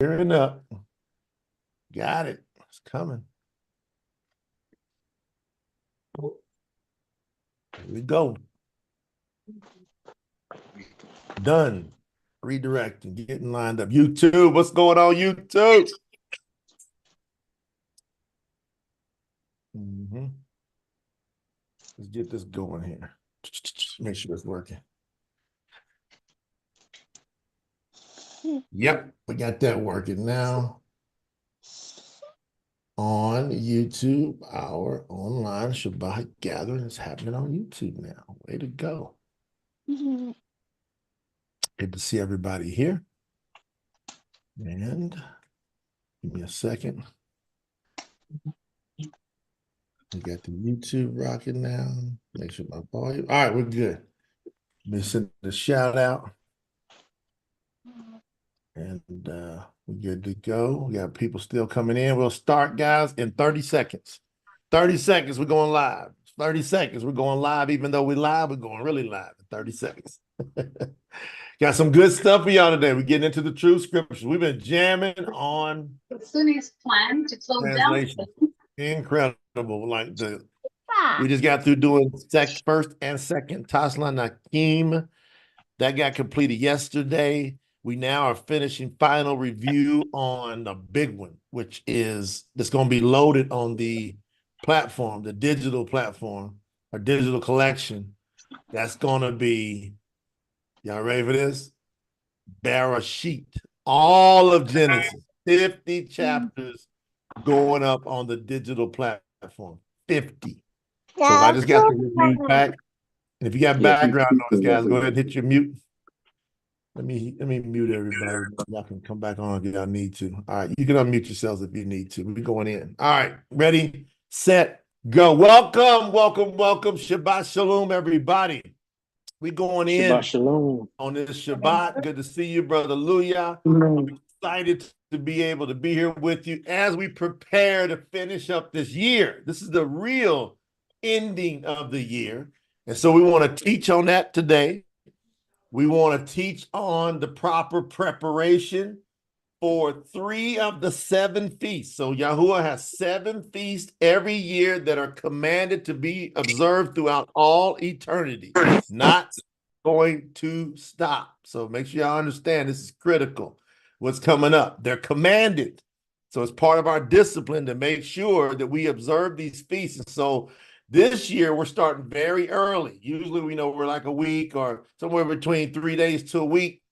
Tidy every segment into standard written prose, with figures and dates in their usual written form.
Gearing up. Got it. It's coming. Here we go. Done. Redirecting, getting lined up. YouTube, what's going on, YouTube? Let's get this going here. Make sure it's working. Yep, we got that working now. On YouTube, our online Shabbat gathering is happening on YouTube now. Way to go. Good to see everybody here. And give me a second. We got the YouTube rocking now. Make sure my volume. All right, we're good. Let me send the shout out. And we're good to go. We got people still coming in. We'll start, guys, in 30 seconds. 30 seconds, we're going live. 30 seconds, we're going live. Even though we're live, we're going really live in 30 seconds. Got some good stuff for y'all today. We're getting into the true scriptures. We've been jamming on Sunni's plan to close translation. down. Incredible. Like we just got through doing first and second Tasla Nakim. That got completed yesterday. We now are finishing final review on the big one, which is that's going to be loaded on the platform, the digital platform, or digital collection. That's going to be, y'all ready for this? Bereshit. All of Genesis, 50 chapters going up on the digital platform. 50. So I just got the review back. And if you got background noise, guys, go ahead and hit your mute. Let me mute everybody. Y'all can come back on if y'all need to. All right, you can unmute yourselves if you need to. We're going in. All right, ready, set, go. Welcome. Shabbat Shalom, everybody. We going in Shabbat Shalom on this Shabbat. Good to see you, Brother Luya. I'm excited to be able to be here with you as we prepare to finish up this year. This is the real ending of the year. And so we want to teach on that today. We want to teach on the proper preparation for 3 of the 7 feasts. So Yahuwah has 7 feasts every year that are commanded to be observed throughout all eternity. Not going to stop. So make sure y'all understand this is critical. What's coming up? They're commanded. So it's part of our discipline to make sure that we observe these feasts. And so this year, we're starting very early. Usually, we know we're like a week or somewhere between 3 days to a week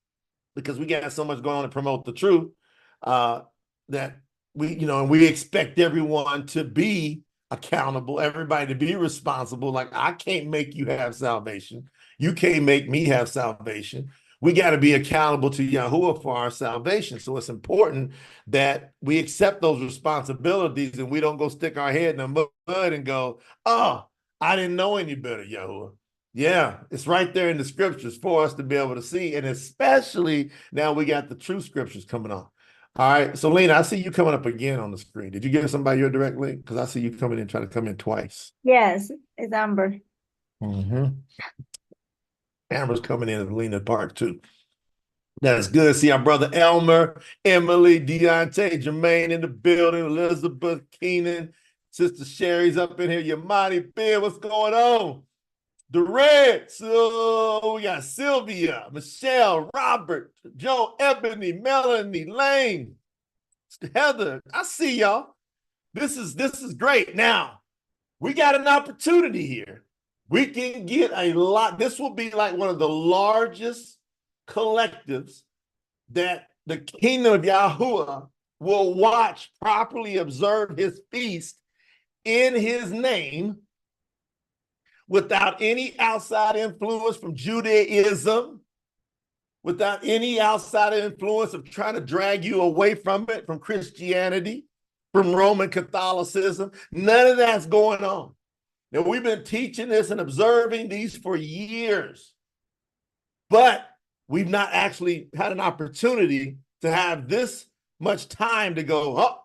because we got so much going on to promote the truth that we expect everyone to be accountable, everybody to be responsible. Like, I can't make you have salvation. You can't make me have salvation. We got to be accountable to Yahuwah for our salvation. So it's important that we accept those responsibilities and we don't go stick our head in the mud and go, oh, I didn't know any better, Yahuwah. Yeah, it's right there in the scriptures for us to be able to see. And especially now we got the true scriptures coming on. All right. So, Lena, I see you coming up again on the screen. Did you give somebody your direct link? Because I see you coming in, trying to come in twice. Yes, it's Amber. Amber's coming in as Lena part 2. That's good. See our brother Elmer, Emily, Deontay, Jermaine in the building, Elizabeth, Keenan, Sister Sherry's up in here, Yamani, Ben, what's going on? The Red, so we got Sylvia, Michelle, Robert, Joe, Ebony, Melanie, Lane, Heather. I see y'all. This is great. Now, we got an opportunity here. We can get a lot. This will be like one of the largest collectives that the kingdom of Yahuwah will watch properly observe his feast in his name without any outside influence from Judaism, without any outside influence of trying to drag you away from it, from Christianity, from Roman Catholicism. None of that's going on. Now, we've been teaching this and observing these for years, but we've not actually had an opportunity to have this much time to go, oh,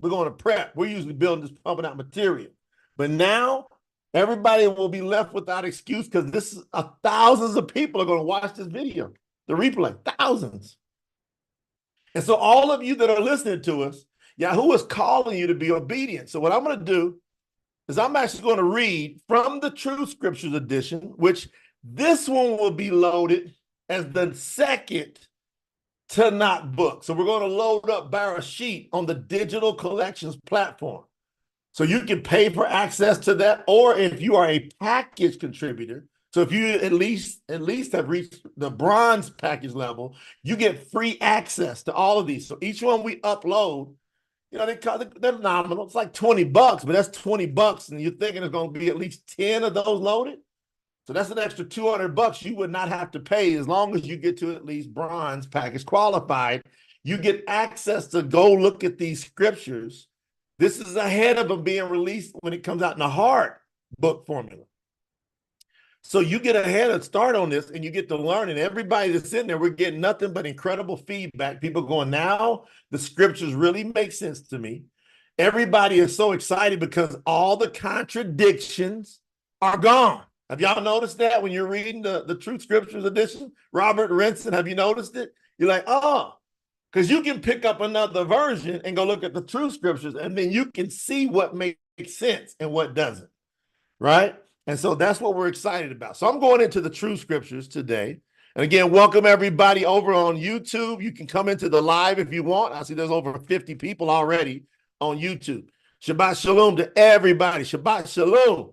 we're going to prep. We're usually building this, pumping out material. But now, everybody will be left without excuse because this is thousands of people are going to watch this video, the replay, thousands. And so all of you that are listening to us, Yahuwah is calling you to be obedient. So what I'm going to do is I'm actually going to read from the True Scriptures edition, which this one will be loaded as the second Tanakh book. So we're going to load up Bereshit on the digital collections platform. So you can pay for access to that, or if you are a package contributor, so if you at least have reached the bronze package level, you get free access to all of these. So each one we upload, they're nominal. It's like $20, but that's $20, and you're thinking it's going to be at least 10 of those loaded. So that's an extra $200 you would not have to pay as long as you get to at least bronze package qualified. You get access to go look at these scriptures. This is ahead of them being released when it comes out in a hard book formula. So you get a head start on this and you get to learn. And everybody that's in there, we're getting nothing but incredible feedback. People going, now the scriptures really make sense to me. Everybody is so excited because all the contradictions are gone. Have y'all noticed that when you're reading the True Scriptures edition? Robert Renson, have you noticed it? You're like, oh, because you can pick up another version and go look at the True Scriptures, and then you can see what makes sense and what doesn't, right? And so that's what we're excited about. So I'm going into the True Scriptures today. And again, welcome everybody over on YouTube. You can come into the live if you want. I see there's over 50 people already on YouTube. Shabbat Shalom to everybody. Shabbat Shalom.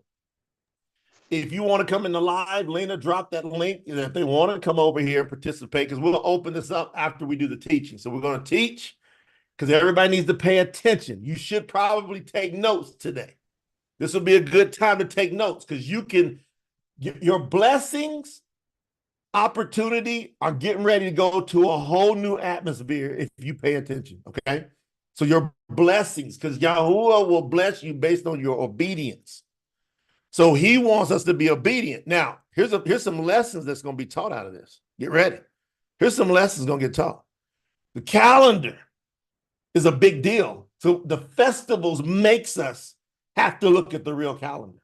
If you want to come in the live, Lena, drop that link. If they want to come over here and participate, because we'll open this up after we do the teaching. So we're going to teach because everybody needs to pay attention. You should probably take notes today. This will be a good time to take notes because your blessings, opportunity are getting ready to go to a whole new atmosphere if you pay attention, okay? So your blessings, because Yahuwah will bless you based on your obedience. So he wants us to be obedient. Now, here's some lessons that's going to be taught out of this. Get ready. Here's some lessons going to get taught. The calendar is a big deal. So the festivals makes us have to look at the real calendar.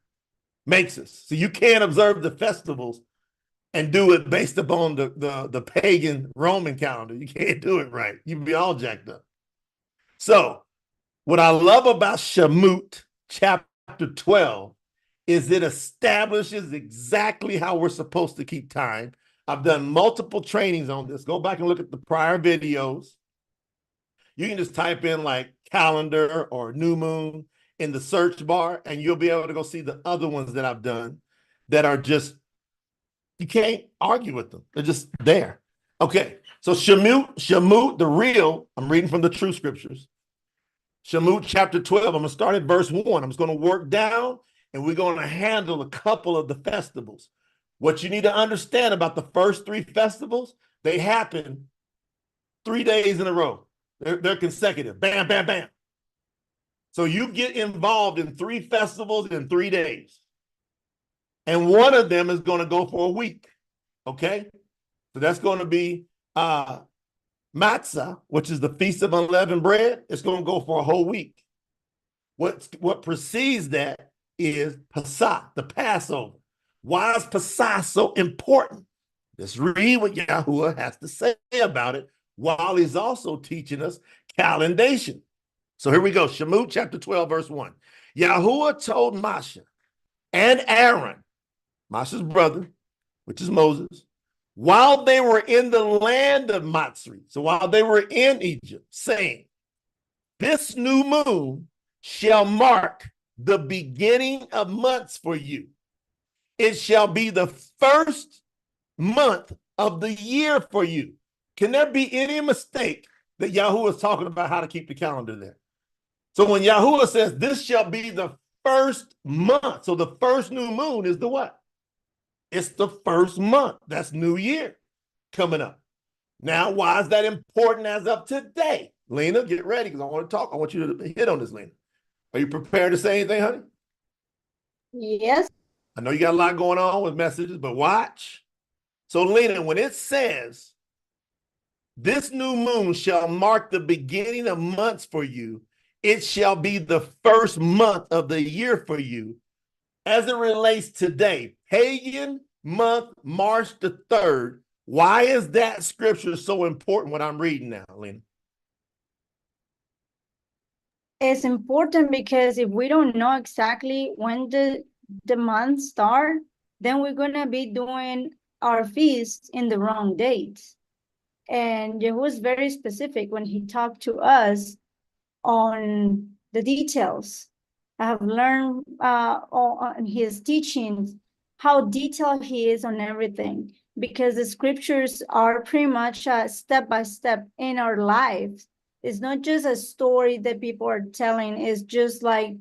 Makes us. So you can't observe the festivals and do it based upon the pagan Roman calendar. You can't do it right. You'd be all jacked up. So what I love about Shamut chapter 12 is it establishes exactly how we're supposed to keep time. I've done multiple trainings on this. Go back and look at the prior videos. You can just type in like calendar or new moon in the search bar, and you'll be able to go see the other ones that I've done that are just, you can't argue with them. They're just there. Okay, so Shamut, the real, I'm reading from the True Scriptures. Shamut chapter 12, I'm going to start at verse 1. I'm just going to work down, and we're going to handle a couple of the festivals. What you need to understand about the first 3 festivals, they happen 3 days in a row. They're consecutive. Bam, bam, bam. So you get involved in 3 festivals in 3 days. And one of them is going to go for a week. Okay? So that's going to be Matsah, which is the Feast of Unleavened Bread. It's going to go for a whole week. What precedes that is Passah, the Passover. Why is Passah so important? Let's read what Yahuwah has to say about it while he's also teaching us calendation. So here we go. Shamut chapter 12, verse 1. Yahuwah told Moshe and Aaron, Moshe's brother, which is Moses, while they were in the land of Matsah, so while they were in Egypt, saying, this new moon shall mark the beginning of months for you. It shall be the first month of the year for you. Can there be any mistake that Yahuwah is talking about how to keep the calendar there? So when Yahuwah says this shall be the first month, so the first new moon is the what? It's the first month. That's New Year coming up. Now, why is that important as of today? Lena, get ready because I want to talk. I want you to hit on this, Lena. Are you prepared to say anything, honey? Yes. I know you got a lot going on with messages, but watch. So, Lena, when it says, this new moon shall mark the beginning of months for you, it shall be the first month of the year for you. As it relates today, pagan month, March the 3rd, why is that scripture so important what I'm reading now, Lena? It's important because if we don't know exactly when the month start, then we're gonna be doing our feast in the wrong dates. And it was very specific when he talked to us on the details. I have learned on his teachings how detailed he is on everything, because the scriptures are pretty much step by step in our lives. It's not just a story that people are telling, it's just like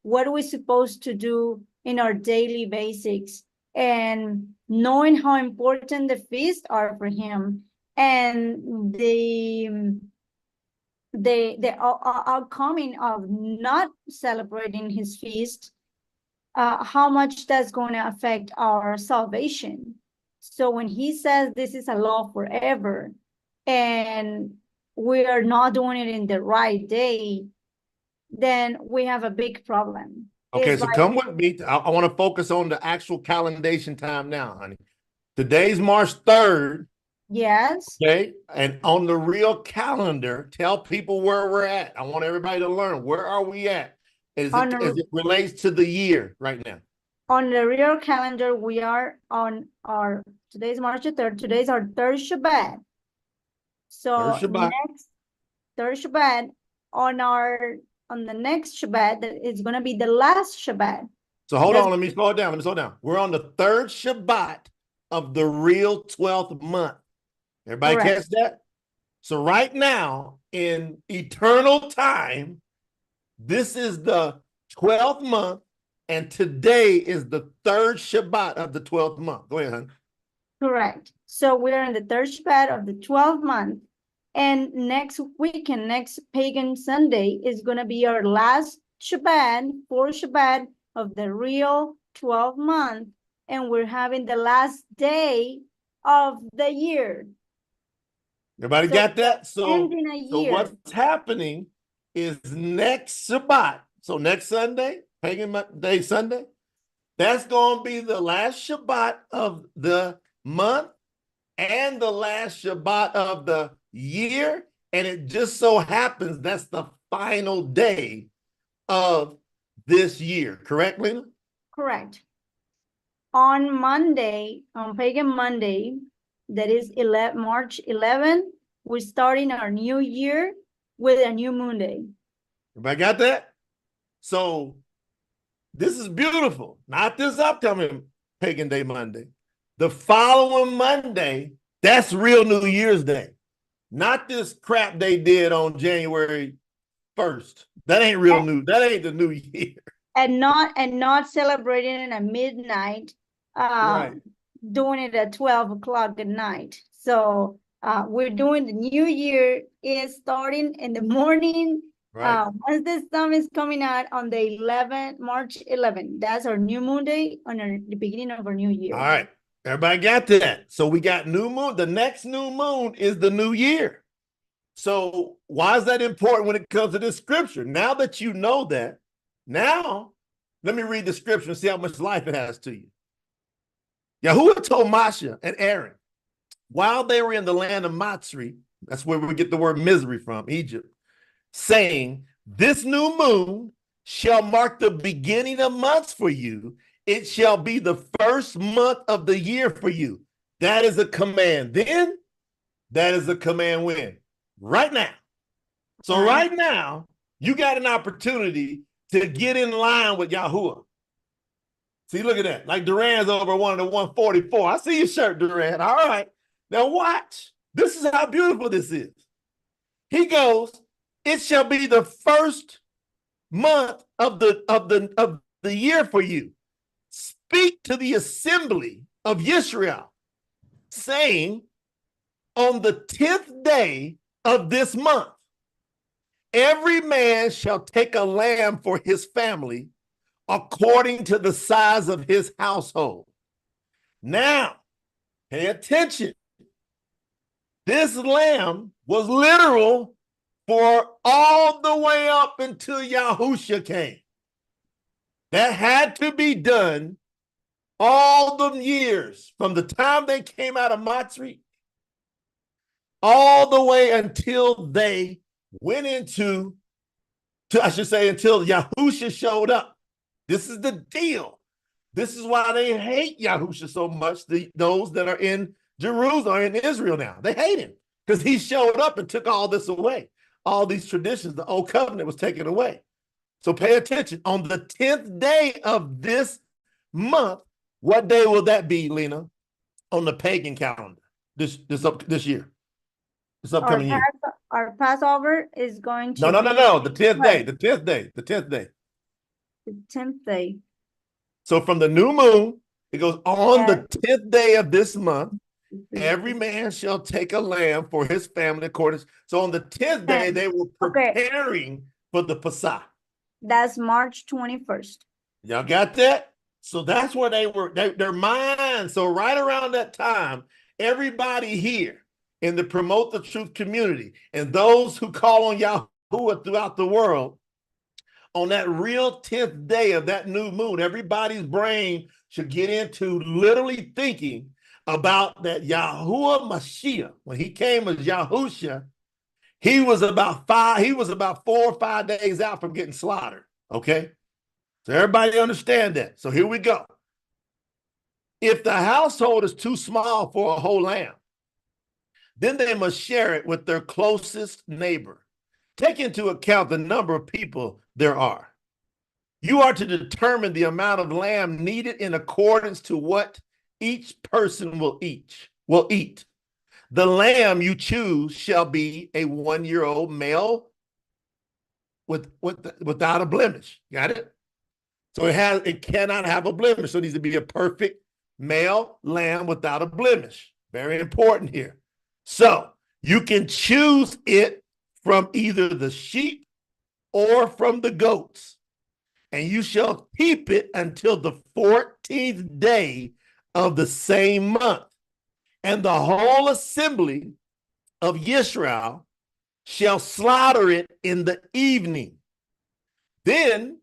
what are we supposed to do in our daily basics, and knowing how important the feasts are for him, and the outcoming of not celebrating his feast, how much that's going to affect our salvation. So when he says this is a law forever, and we are not doing it in the right day, then we have a big problem. Okay, It's so like, come with me. I want to focus on the actual calendation time now, honey. Today's March 3rd. yes, Okay. And on the real calendar, tell people where we're at. I want everybody to learn, where are we at as on it relates to the year right now. on the real calendar, we are on our, today's March 3rd, today's our third Shabbat. Third So Shabbat. next third Shabbat, on the next Shabbat, that is going to be the last Shabbat. So hold on, let me slow it down. Let me slow it down. We're on the third Shabbat of the real 12th month. Everybody Correct. catch that? So right now, in eternal time, this is the 12th month, and today is the third Shabbat of the 12th month. Go ahead, honey. Correct. So we're in the third Shabbat of the 12th month. And next weekend, next Pagan Sunday, is going to be our last Shabbat, fourth Shabbat of the real 12th month. And we're having the last day of the year. Everybody So got that? ending a So year. what's happening is next Shabbat. So next Sunday, Pagan Day Sunday, that's going to be the last Shabbat of the month and the last Shabbat of the year. And it just so happens that's the final day of this year. Correct, Lena? Correct. On Monday, on Pagan Monday, that is March 11, we're starting our new year with a new moon day. Everybody got that? So this is beautiful. Not this upcoming Pagan Day Monday. The following Monday, that's real New Year's Day. Not this crap they did on January 1st. That ain't real new. That ain't the new year. And not celebrating at midnight, Right. doing it at 12 o'clock at night. So we're doing the new year is starting in the morning. Right. Once the sun is coming out on the March 11th, that's our new moon day on the beginning of our new year. All right. Everybody got that. So we got new moon. The next new moon is the new year. So why is that important when it comes to this scripture? Now that you know that, now let me read the scripture and see how much life it has to you. YAHUAH told Moshe and Aaron, while they were in the land of Matsah, that's where we get the word misery from, Egypt, saying, this new moon shall mark the beginning of months for you. It shall be the first month of the year for you. That is a command then. That is a command when? Right now. So right now, you got an opportunity to get in line with YAHUAH. See, look at that. Like Duran's over one of the 144. I see your shirt, Duran. All right. Now watch. This is how beautiful this is. He goes, it shall be the first month of the year for you. Speak to the assembly of Israel, saying, on the 10th day of this month, every man shall take a lamb for his family according to the size of his household. Now, pay attention. This lamb was literal for all the way up until Yahushua came. That had to be done all the years from the time they came out of Matsah all the way until they went into I should say, until Yahusha showed up. This is the deal. This is why they hate Yahusha so much, those that are in Jerusalem, in Israel now. They hate him because he showed up and took all this away. All these traditions, the old covenant was taken away. So pay attention. On the 10th day of this month, what day will that be, Lena, on the pagan calendar this year, this upcoming year? Our Passover is going to No. The 10th day, Right. the 10th day, the 10th day. The 10th day. So from the new moon, it goes on Yes. the 10th day of this month. Every man shall take a lamb for his family according. So on the 10th day, they were preparing for the Passah. That's March 21st. Y'all got that? So that's where they were, their minds. So right around that time, everybody here in the Promote the Truth community and those who call on Yahuwah throughout the world, on that real 10th day of that new moon, everybody's brain should get into literally thinking about that Yahuwah Mashiach. When he came as Yahusha, he was about 4 or 5 days out from getting slaughtered. Okay? So everybody understand that. So here we go. If the household is too small for a whole lamb, then they must share it with their closest neighbor. Take into account the number of people there are. You are to determine the amount of lamb needed in accordance to what each person will eat. The lamb you choose shall be a 1-year-old male without a blemish. Got it? So it cannot have a blemish. So it needs to be a perfect male lamb without a blemish. Very important here. So you can choose it from either the sheep or from the goats, and you shall keep it until the 14th day of the same month. And the whole assembly of Israel shall slaughter it in the evening. Then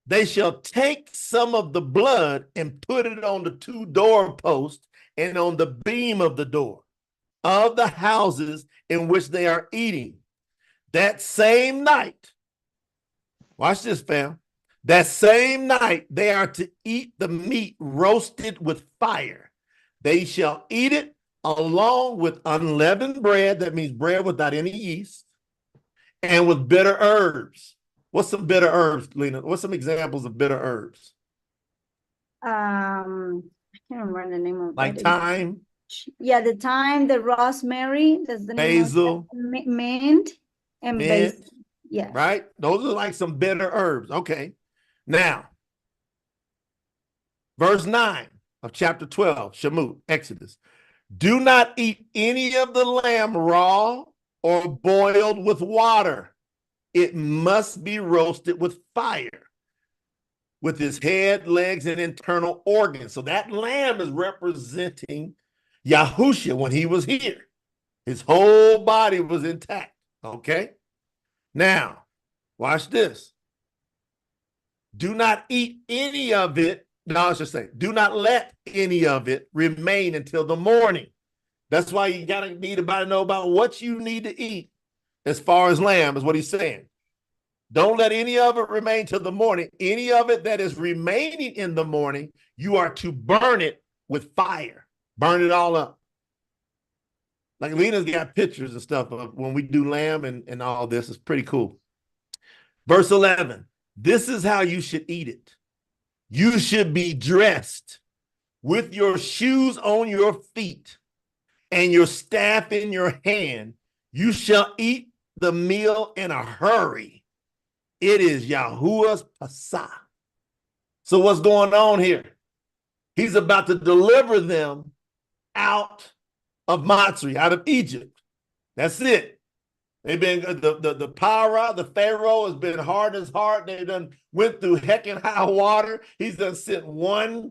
they shall take some of the blood and put it on the 2 doorposts and on the beam of the door of the houses in which they are eating. That same night, watch this, fam. That same night, they are to eat the meat roasted with fire. They shall eat it along with unleavened bread, that means bread without any yeast, and with bitter herbs. What's some bitter herbs, Lena? What's some examples of bitter herbs? I can't remember the name of like that. thyme. Yeah, the thyme, the rosemary, that's the name Basil. of mint and basil. Yeah. Right? Those are like some bitter herbs. Okay. Now, verse 9 of chapter 12, Shamut, Exodus. Do not eat any of the lamb raw or boiled with water. It must be roasted with fire, with his head, legs, and internal organs. So that lamb is representing Yahusha when he was here. His whole body was intact. Okay? Now, watch this. Do not eat any of it. No, I should say, do not let any of it remain until the morning. That's why you need to know about what you need to eat as far as lamb, is what he's saying. Don't let any of it remain till the morning. Any of it that is remaining in the morning, you are to burn it with fire. Burn it all up. Like Lena's got pictures and stuff of when we do lamb and all this. It's pretty cool. Verse 11, this is how you should eat it. You should be dressed with your shoes on your feet and your staff in your hand. You shall eat the meal in a hurry. It is Yahuwah's Passah. So what's going on here? He's about to deliver them out of Matsah, out of Egypt. That's it. They've been the Para, the Pharaoh has been hard as heart. They done went through heck and high water. He's done sent one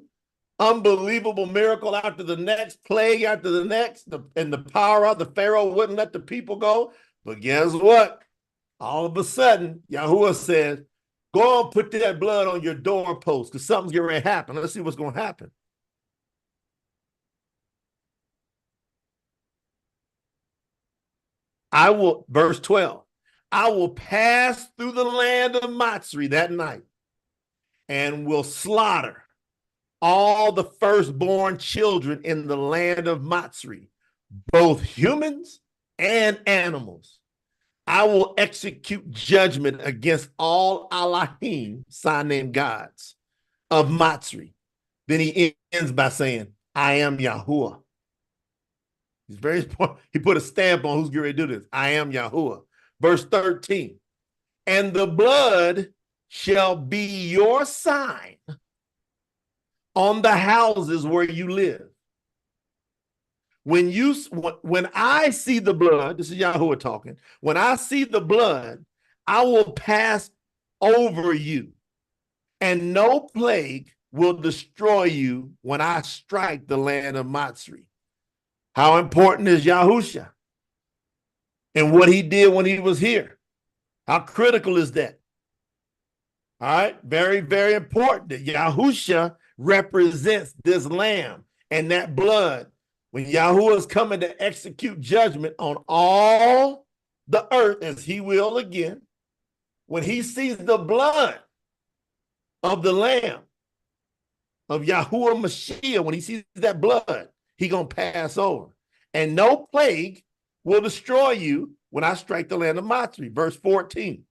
unbelievable miracle after the next, plague after the next. And the Para, the Pharaoh wouldn't let the people go. But guess what? All of a sudden, Yahuwah says, go and put that blood on your doorpost because something's going to happen. Let's see what's going to happen. Verse 12, I will pass through the land of Matsah that night and will slaughter all the firstborn children in the land of Matsah, both humans and animals. I will execute judgment against all Elohim, sign-name gods, of Matsah. Then he ends by saying, I am YAHUAH. He's very important. He put a stamp on who's getting ready to do this. I am YAHUAH. Verse 13. And the blood shall be your sign on the houses where you live. When I see the blood, this is YAHUAH talking. When I see the blood, I will pass over you, and no plague will destroy you when I strike the land of Matsah. How important is Yahusha and what he did when he was here? How critical is that? All right, very, very important that Yahusha represents this lamb and that blood. When Yahuwah is coming to execute judgment on all the earth, as he will again, when he sees the blood of the lamb, of Yahuwah Mashiach, when he sees that blood, he gonna pass over. And no plague will destroy you when I strike the land of Matsah. Verse 14.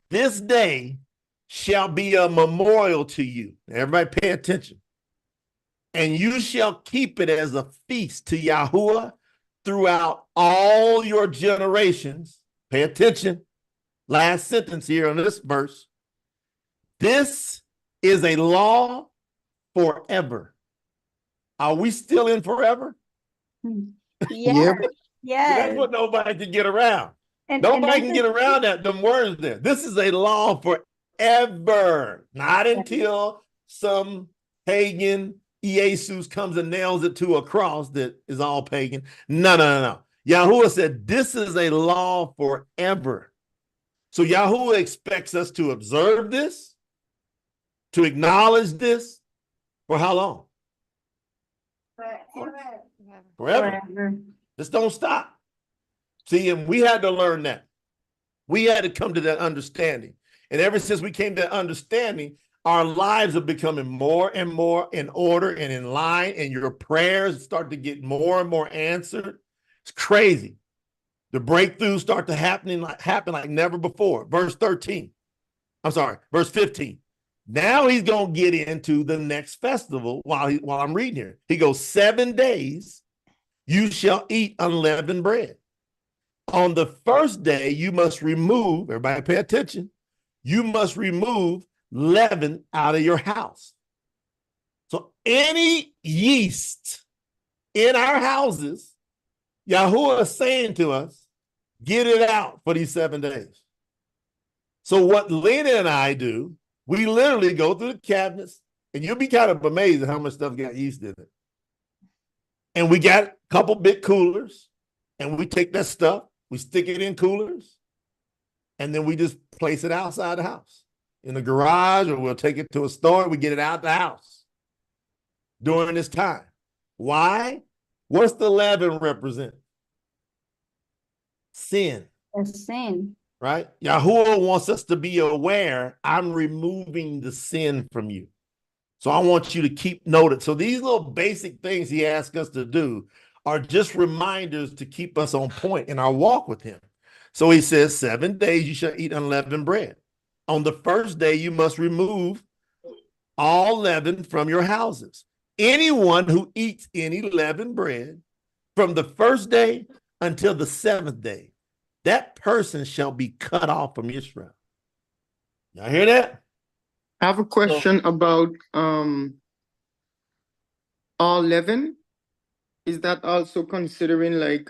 This day shall be a memorial to you. Everybody pay attention. And you shall keep it as a feast to Yahuwah throughout all your generations. Pay attention. Last sentence here on this verse. This is a law forever. Are we still in forever? Yeah. That's Yes. what nobody can get around. And Nobody that's can get around that, them words there. This is a law forever, not until some pagan Jesus comes and nails it to a cross that is all pagan. No. Yahuwah said, this is a law forever. So Yahuwah expects us to observe this, to acknowledge this, for how long? Forever. Just don't stop. See, and we had to learn that. We had to come to that understanding. And ever since we came to that understanding, our lives are becoming more and more in order and in line, and your prayers start to get more and more answered. It's crazy. The breakthroughs start to happen like never before. Verse 15. Now he's going to get into the next festival while I'm reading here. He goes, 7 days you shall eat unleavened bread. On the first day, you must remove, everybody pay attention, you must remove leaven out of your house. So any yeast in our houses, Yahuwah is saying to us, get it out for these 7 days. So what Lena and I do, we literally go through the cabinets, and you'll be kind of amazed at how much stuff got yeast in it. And we got a couple big coolers, and we take that stuff, we stick it in coolers, and then we just place it outside the house, in the garage, or we'll take it to a store, we get it out the house during this time. Why? What's the leaven represent? Sin. sin. Right? Yahuwah wants us to be aware, I'm removing the sin from you. So I want you to keep noted. So these little basic things he asks us to do are just reminders to keep us on point in our walk with him. So he says, 7 days you shall eat unleavened bread. On the first day, you must remove all leaven from your houses. Anyone who eats any leavened bread from the first day until the 7th day, that person shall be cut off from Israel. Y'all hear that? I have a question about all leaven. Is that also considering like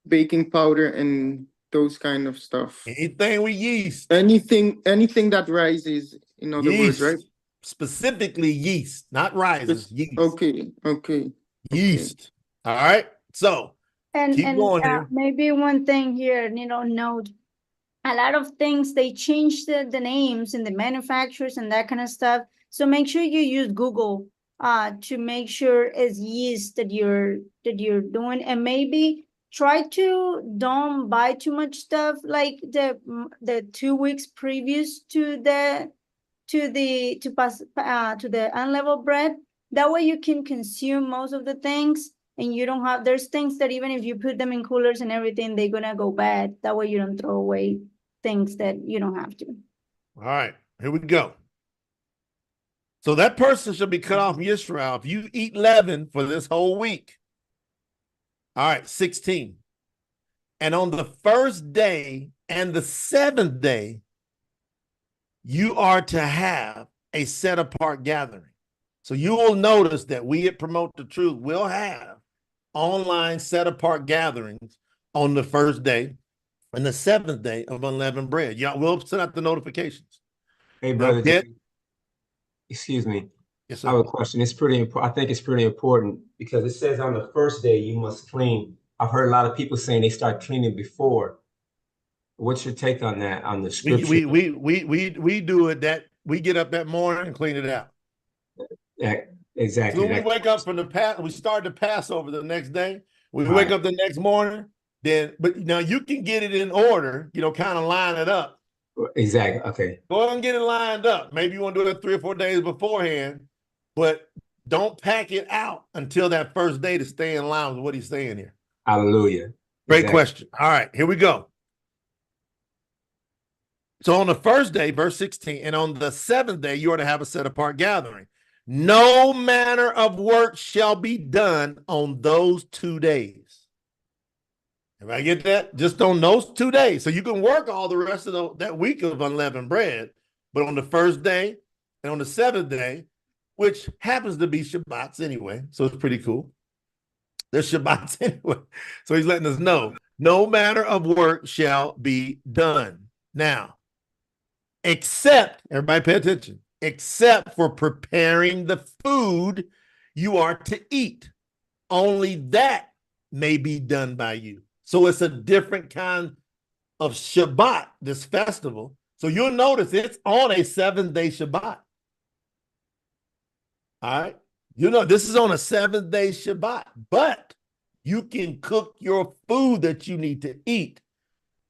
baking powder and those kind of stuff? Anything with yeast. Anything that rises, in other words, right? Specifically yeast, not rises, yeast. Okay. Yeast. All right. So keep going here. Maybe one thing here, note, a lot of things, they change the names and the manufacturers and that kind of stuff. So make sure you use Google to make sure it's yeast that you're doing. And maybe try to don't buy too much stuff like the 2 weeks previous to the unleavened bread. That way you can consume most of the things, and you don't have, there's things that even if you put them in coolers and everything, they're gonna go bad. That way you don't throw away things that you don't have to. All right, here we go. So that person shall be cut off from Israel if you eat leaven for this whole week. All right, 16. And on the first day and the seventh day, you are to have a set apart gathering. So you will notice that we at Promote the Truth will have online set apart gatherings on the first day and the seventh day of Unleavened Bread. Y'all will send out the notifications. Hey, brother, Now, excuse me. yes, I have sir. a question. It's pretty important. I think it's pretty important because it says on the first day you must clean. I've heard a lot of people saying they start cleaning before. What's your take on that? On the scripture? We do it that we get up that morning and clean it out. Yeah, exactly. So when we wake up from we start the Passover the next day. We Right. wake up the next morning, but now you can get it in order, kind of line it up. Exactly. Okay. Go ahead and get it lined up. Maybe you want to do it 3 or 4 days beforehand, but don't pack it out until that first day to stay in line with what he's saying here. Hallelujah. Great question. All right, here we go. So on the first day, verse 16, and on the seventh day, you are to have a set apart gathering. No manner of work shall be done on those 2 days. Everybody get that? Just on those 2 days. So you can work all the rest of that week of unleavened bread, but on the first day and on the seventh day, which happens to be Shabbats anyway, so it's pretty cool. There's Shabbats anyway. So he's letting us know, no manner of work shall be done. Now, except, everybody pay attention, except for preparing the food you are to eat. Only that may be done by you. So it's a different kind of Shabbat, this festival. So you'll notice it's on a 7-day Shabbat. All right. This is on a 7-day Shabbat, but you can cook your food that you need to eat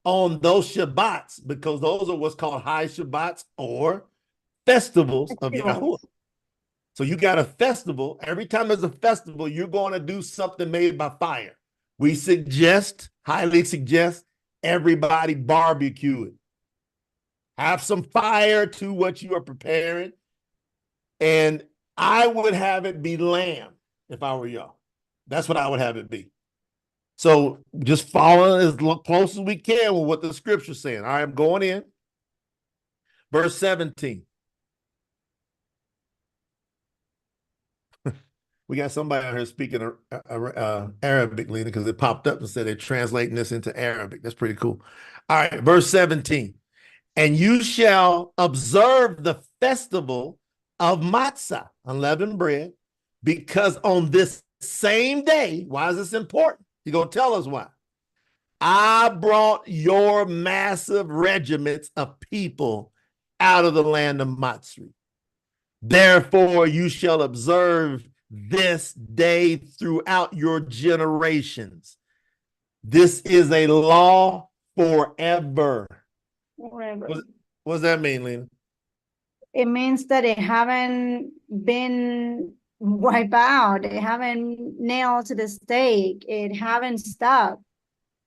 on those Shabbats because those are what's called high Shabbats or festivals of YAHUAH. So you got a festival. Every time there's a festival, you're going to do something made by fire. We highly suggest, everybody barbecue it. Have some fire to what you are preparing. And I would have it be lamb if I were y'all. That's what I would have it be. So just follow as close as we can with what the scripture's saying. All right, I'm going in. Verse 17. We got somebody out here speaking Arabic, Lena, because it popped up and said they're translating this into Arabic. That's pretty cool. All right, verse 17. And you shall observe the festival of Matsah, unleavened bread, because on this same day, why is this important? He's going to tell us why. I brought your massive regiments of people out of the land of Matsah. Therefore, you shall observe this day throughout your generations. This is a law forever. Forever. What does that mean, Lena? It means that it haven't been wiped out. It haven't nailed to the stake. It haven't stopped.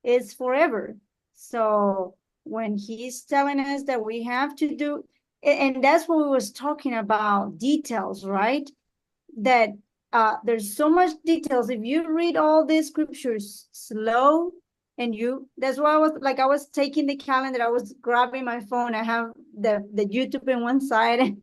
It's forever. So when he's telling us that we have to do, and that's what we was talking about, details, right? That there's so much details. If you read all these scriptures slow, and that's why I was taking the calendar, I was grabbing my phone, I have the YouTube in one side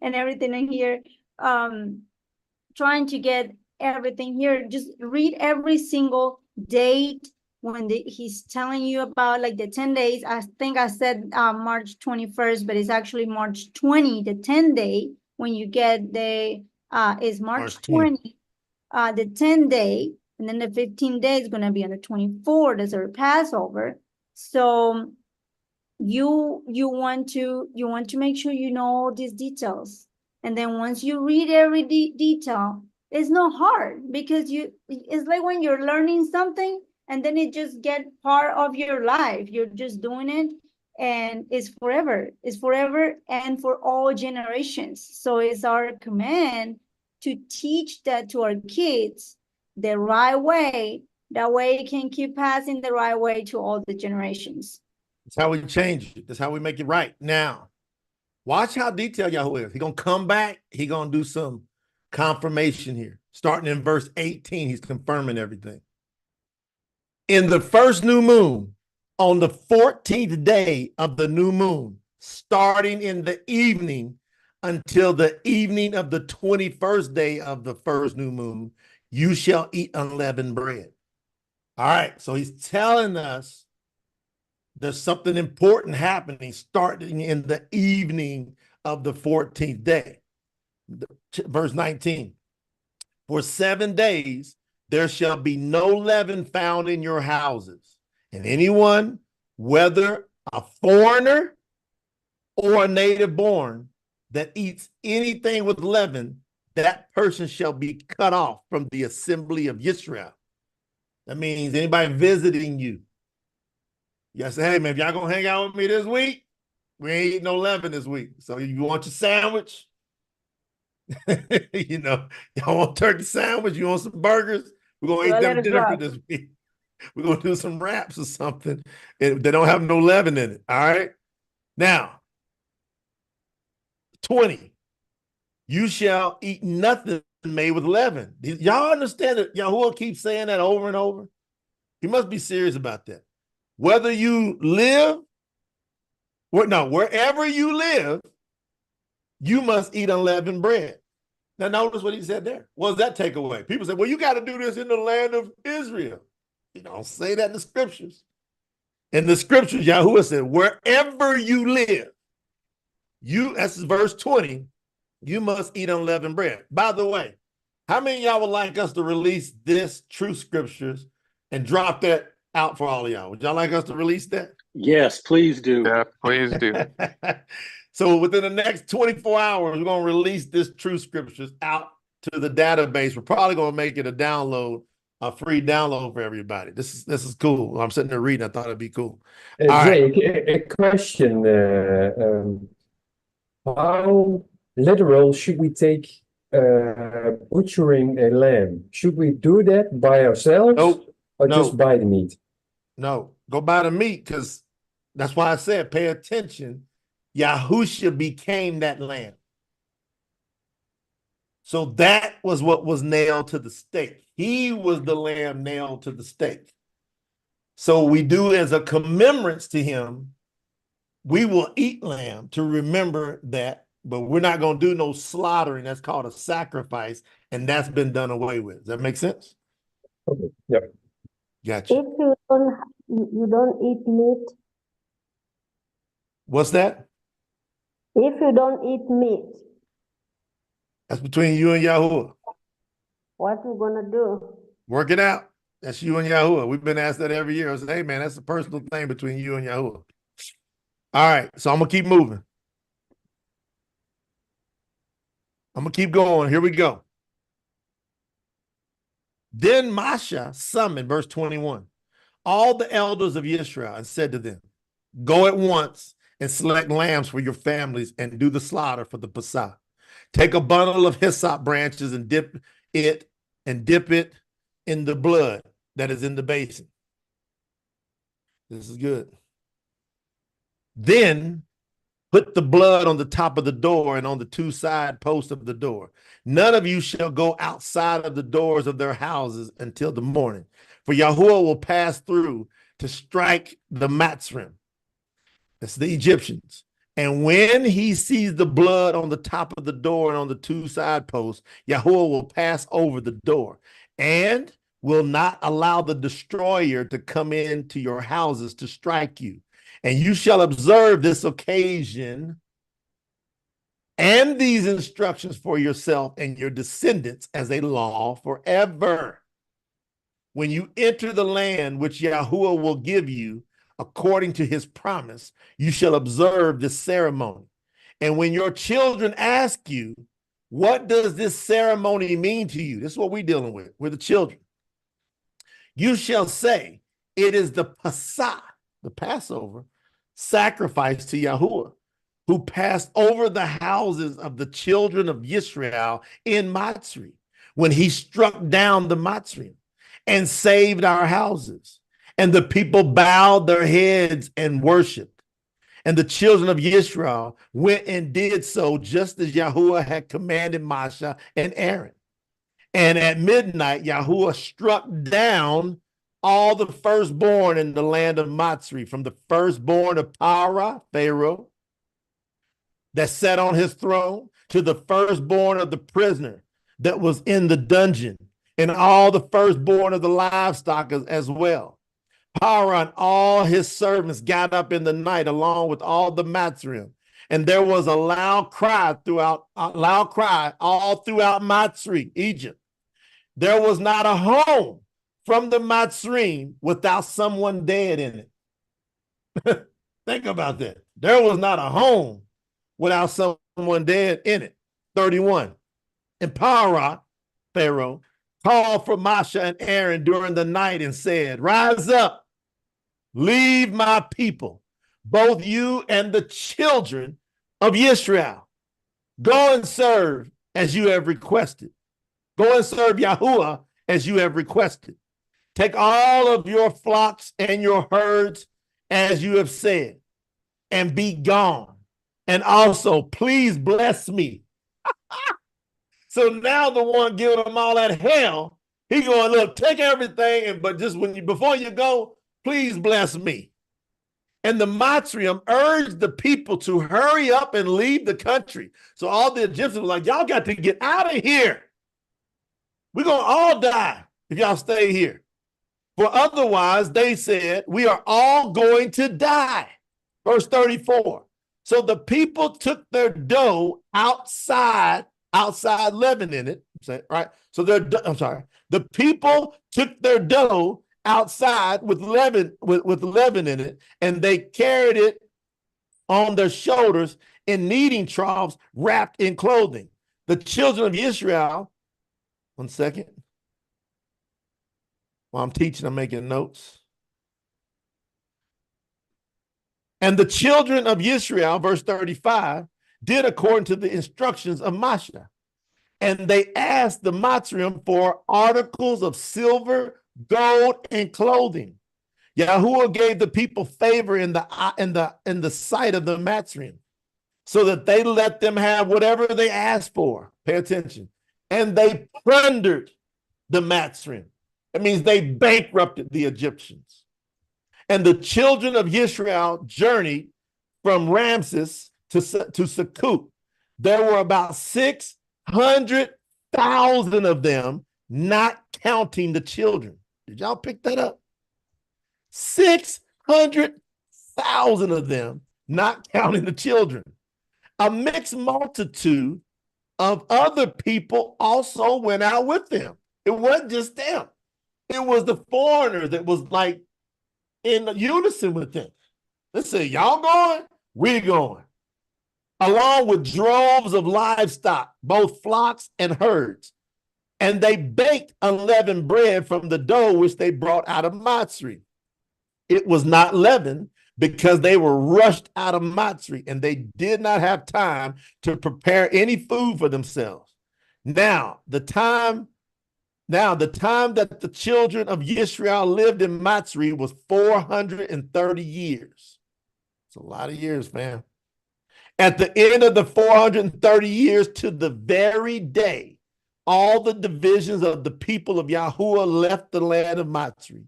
and everything in here, trying to get everything here. Just read every single date when he's telling you about like the 10 days. I think I said March 21st, but it's actually March 20, the 10 day when you get is March 20, the 10 day, and then the 15 days is going to be on the 24th as our Passover. So you want to make sure you know all these details. And then once you read every detail, it's not hard because it's like when you're learning something and then it just get part of your life. You're just doing it, and it's forever. It's forever and for all generations. So it's our command to teach that to our kids the right way. That way it can keep passing the right way to all the generations. That's how we change it. That's how we make it right. Now, watch how detailed Yahuwah is. He's going to come back. He's going to do some confirmation here. Starting in verse 18, he's confirming everything. In the first new moon, on the 14th day of the new moon, starting in the evening until the evening of the 21st day of the first new moon, you shall eat unleavened bread. All right, so he's telling us there's something important happening starting in the evening of the 14th day. Verse 19, for 7 days there shall be no leaven found in your houses, and anyone, whether a foreigner or a native born, that eats anything with leaven, that person shall be cut off from the assembly of Israel. That means anybody visiting you. You say, hey, man, if y'all gonna hang out with me this week, we ain't eating no leaven this week. So you want your sandwich? You know, y'all want turkey sandwich? You want some burgers? We're gonna eat them different this week. We're gonna do some wraps or something. They don't have no leaven in it. All right. Now, 20. You shall eat nothing made with leaven. Y'all understand that Yahuwah keeps saying that over and over? He must be serious about that. Whether you live, wherever you live, you must eat unleavened bread. Now, notice what he said there. What does that take away? People say, well, you got to do this in the land of Israel. You don't say that in the scriptures. In the scriptures, Yahuwah said, wherever you live, that's verse 20, you must eat unleavened bread. By the way, how many of y'all would like us to release this true scriptures and drop that out for all of y'all? Would y'all like us to release that? Yes, please do. Yeah, please do. So within the next 24 hours, we're going to release this true scriptures out to the database. We're probably going to make it a free download for everybody. This is cool. I'm sitting there reading. I thought it'd be cool. Jake, a question. How literal should we take butchering a lamb? Should we do that by ourselves or just buy the meat? No, go buy the meat, because that's why I said pay attention. Yahusha became that lamb. So that was what was nailed to the stake. He was the lamb nailed to the stake. So we do as a commemorance to him, we will eat lamb to remember that, but we're not going to do no slaughtering. That's called a sacrifice, and that's been done away with. Does that make sense? Okay. Yep. Gotcha. If you don't eat meat. What's that? If you don't eat meat. That's between you and Yahuwah. What you gonna do? Work it out. That's you and Yahuwah. We've been asked that every year. I said, hey, man, that's a personal thing between you and Yahuwah. All right, so I'm going to keep moving. I'm going to keep going. Here we go. Then Masha summoned, verse 21, all the elders of Israel and said to them, go at once and select lambs for your families and do the slaughter for the Matsah. Take a bundle of hyssop branches and dip it in the blood that is in the basin. This is good. Then put the blood on the top of the door and on the two side posts of the door. None of you shall go outside of the doors of their houses until the morning, for Yahuwah will pass through to strike the Matzrim. That's the Egyptians. And when he sees the blood on the top of the door and on the two side posts, Yahuwah will pass over the door and will not allow the destroyer to come into your houses to strike you. And you shall observe this occasion and these instructions for yourself and your descendants as a law forever. When you enter the land which Yahuwah will give you, according to his promise, you shall observe this ceremony. And when your children ask you, what does this ceremony mean to you? This is what we're dealing with. We're the children. You shall say, it is the Matsah, the Passover, sacrifice to Yahuwah, who passed over the houses of the children of Israel in Matsah, when he struck down the Matsah and saved our houses. And the people bowed their heads and worshiped. And the children of Israel went and did so just as Yahuwah had commanded Moshe and Aaron. And at midnight, Yahuwah struck down all the firstborn in the land of Matsah, from the firstborn of Para, Pharaoh, that sat on his throne, to the firstborn of the prisoner that was in the dungeon, and all the firstborn of the livestock as well. Para and all his servants got up in the night along with all the Matsah, and there was a loud cry all throughout Matsah, Egypt. There was not a home from the Matsah without someone dead in it. Think about that. There was not a home without someone dead in it. 31. And Para, Pharaoh, called for Moshe and Aaron during the night and said, rise up, leave my people, both you and the children of Israel. Go and serve as you have requested. Go and serve Yahuwah as you have requested. Take all of your flocks and your herds as you have said, and be gone. And also, please bless me. So now the one giving them all that hell, he going, look, take everything, but just before you go, please bless me. And the Matsah urged the people to hurry up and leave the country. So all the Egyptians were like, y'all got to get out of here. We're going to all die if y'all stay here. For otherwise, they said, we are all going to die. Verse 34. So the people took their dough outside leaven in it, right? So the people took their dough outside with leaven in it, and they carried it on their shoulders in kneading troughs wrapped in clothing. The children of Israel, one second. While I'm teaching, I'm making notes. And the children of Israel, verse 35, did according to the instructions of Moshe. And they asked the Matsah for articles of silver, gold, and clothing. Yahuwah gave the people favor in the sight of the Matsah, so that they let them have whatever they asked for. Pay attention. And they plundered the Matsah. That means they bankrupted the Egyptians. And the children of Israel journeyed from Ramses to Sukkot. There were about 600,000 of them, not counting the children. Did y'all pick that up? 600,000 of them, not counting the children. A mixed multitude of other people also went out with them. It wasn't just them. It was the foreigners that was like in unison with them. They said, y'all going? We're going. Along with droves of livestock, both flocks and herds. And they baked unleavened bread from the dough which they brought out of Matsah. It was not leavened because they were rushed out of Matsah and they did not have time to prepare any food for themselves. Now, the time that the children of Israel lived in Matsah was 430 years. It's a lot of years, fam. At the end of the 430 years, to the very day, all the divisions of the people of Yahuwah left the land of Matsah.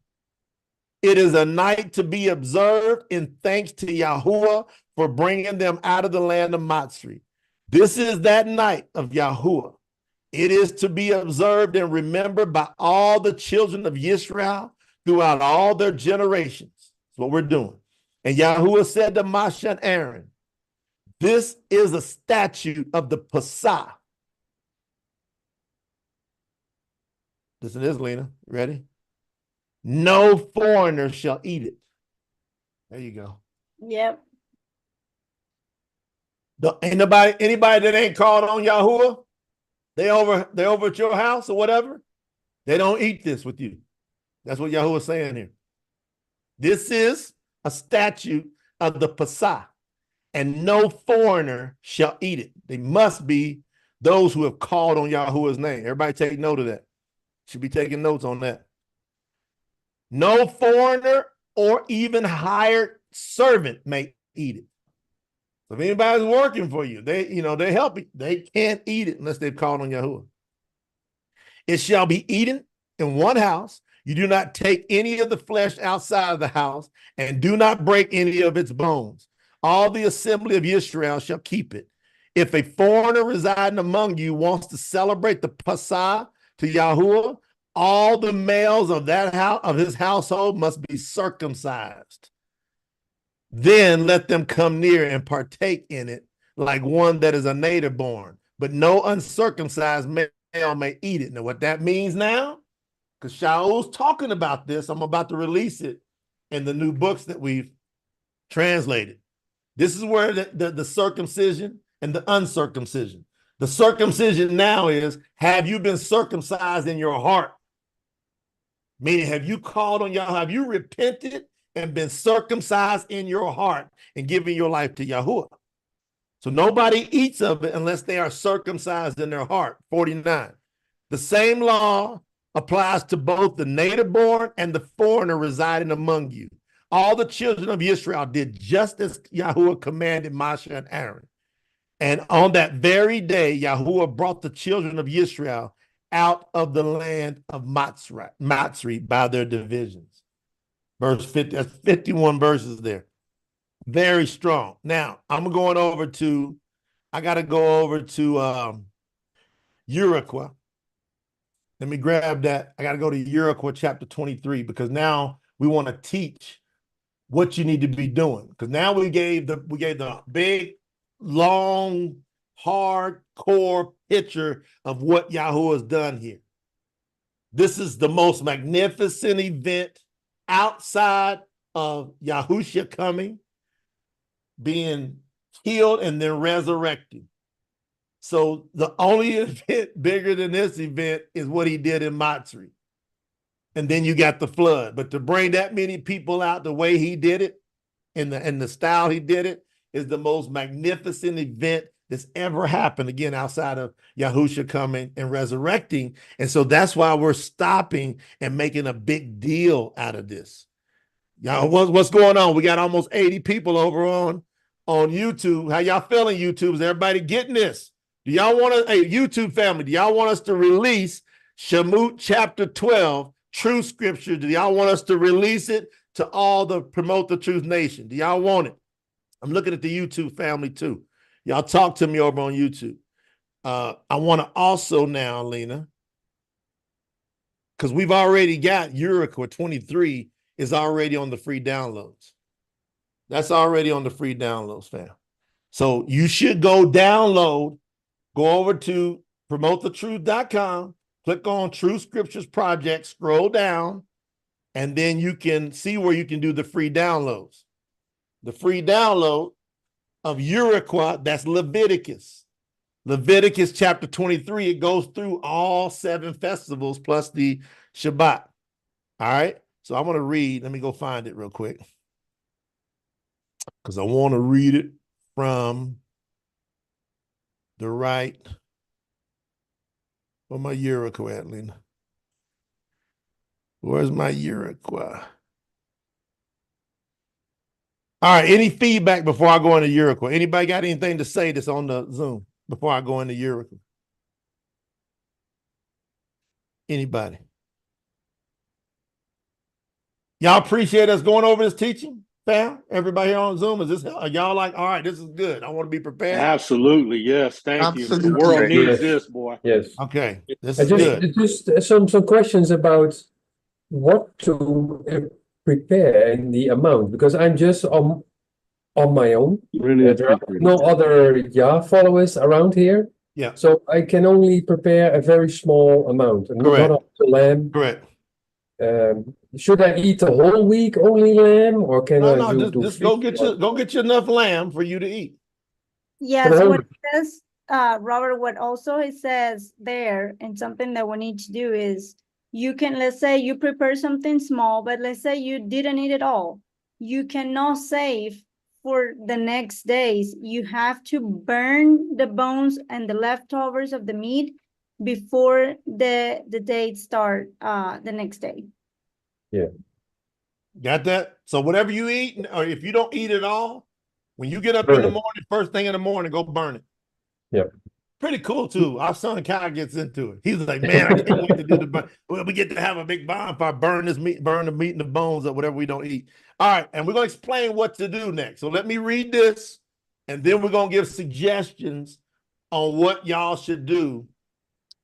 It is a night to be observed in thanks to Yahuwah for bringing them out of the land of Matsah. This is that night of Yahuwah. It is to be observed and remembered by all the children of Israel throughout all their generations. That's what we're doing. And Yahuwah said to Moshe and Aaron, this is a statute of the Matsah. Listen to this, Lena. Ready? No foreigner shall eat it. There you go. Yep. Anybody that ain't called on Yahuwah, they over at your house or whatever, they don't eat this with you. That's what Yahuwah is saying here. This is a statute of the Matsah, and no foreigner shall eat it. They must be those who have called on Yahuwah's name. Everybody take note of that. Should be taking notes on that. No foreigner or even hired servant may eat it. So if anybody's working for you, they help you. They can't eat it unless they've called on Yahuwah. It shall be eaten in one house. You do not take any of the flesh outside of the house, and do not break any of its bones. All the assembly of Israel shall keep it. If a foreigner residing among you wants to celebrate the Matsah to Yahuwah, all the males of that house, of his household, must be circumcised. Then let them come near and partake in it like one that is a native born, but no uncircumcised male may eat it. Now, what that means now, because Shaul's talking about this, I'm about to release it in the new books that we've translated. This is where the circumcision and the uncircumcision. The circumcision now is, have you been circumcised in your heart? Meaning, have you called on Yahweh? Have you repented and been circumcised in your heart and given your life to Yahuwah? So nobody eats of it unless they are circumcised in their heart. 49. The same law applies to both the native born and the foreigner residing among you. All the children of Israel did just as Yahuwah commanded Moshe and Aaron. And on that very day, Yahuwah brought the children of Israel out of the land of Matsah by their divisions. Verse 50, that's 51 verses there. Very strong. Now, I'm going over to, I got to go over to YAHUAH. Let me grab that. I got to go to YAHUAH chapter 23, because now we want to teach what you need to be doing. Because now we gave the big, long, hardcore picture of what Yahuwah has done here. This is the most magnificent event outside of Yahushua coming, being killed, and then resurrected. So the only event bigger than this event is what he did in Matsah. And then you got the flood. But to bring that many people out the way he did it, in the style he did it, is the most magnificent event that's ever happened, again, outside of Yahushua coming and resurrecting. And so that's why we're stopping and making a big deal out of this. Y'all, what's going on? We got almost 80 people over on YouTube. How y'all feeling, YouTube? Is everybody getting this? Do y'all want to, hey, YouTube family, do y'all want us to release Shamut chapter 12, true scripture? Do y'all want us to release it to all the Promote the Truth Nation? Do y'all want it? I'm looking at the YouTube family too. Y'all talk to me over on YouTube. I want to also now, Lena, because we've already got YAHUAH 23 is already on the free downloads. That's already on the free downloads, fam. So you should go download, go over to promotethetruth.com, click on True Scriptures Project, scroll down, and then you can see where you can do the free downloads. The free download of YAHUAH, that's Leviticus. Leviticus chapter 23, it goes through all 7 festivals plus the Shabbat. All right, so I'm going to read. Let me go find it real quick, because I want to read it from the right. Where's my YAHUAH at, Lena? Where's my YAHUAH? All right, any feedback before I go into YAHUAH? Anybody got anything to say that's on the Zoom before I go into YAHUAH? Anybody? Y'all appreciate us going over this teaching, fam? Everybody here on Zoom, are y'all like, all right, this is good, I want to be prepared? Absolutely, yes. Thank you. The world needs this, boy. Yes. Okay, this is good. Just some questions about what to prepare in the amount, because I'm just on my own. There are no other Yah followers around here. Yeah. So I can only prepare a very small amount. Correct. Not the lamb. Correct. Should I eat the whole week only lamb, or can I just go get you enough lamb for you to eat. Yes, what it says, Robert, what also it says there, and something that we need to do is You can, let's say you prepare something small, but let's say you didn't eat it all. You cannot save for the next days. You have to burn the bones and the leftovers of the meat before the dates start the next day. Yeah. Got that? So whatever you eat, or if you don't eat it all, when you get up Burn in the it. morning, first thing in the morning, go burn it. Yeah. Pretty cool too. Our son Kyle gets into it. He's like, man, I can't wait to do the burn. Well, we get to have a big bonfire, burn this meat, burn the meat and the bones or whatever we don't eat. All right, and we're gonna explain what to do next. So let me read this, and then we're gonna give suggestions on what y'all should do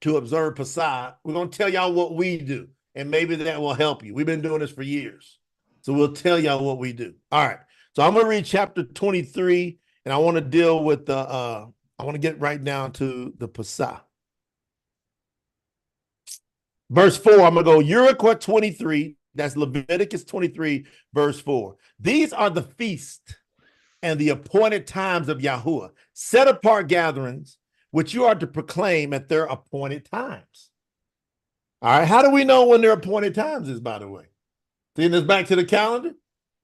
to observe Passah. We're gonna tell y'all what we do, and maybe that will help you. We've been doing this for years, so we'll tell y'all what we do. All right, so I'm gonna read chapter 23, and I want to deal with the I want to get right down to the Passah. Verse 4, I'm going to go YAHUAH 23. That's Leviticus 23, verse 4. These are the feasts and the appointed times of YAHUAH, set apart gatherings, which you are to proclaim at their appointed times. All right, how do we know when their appointed times is, by the way? Seeing this back to the calendar?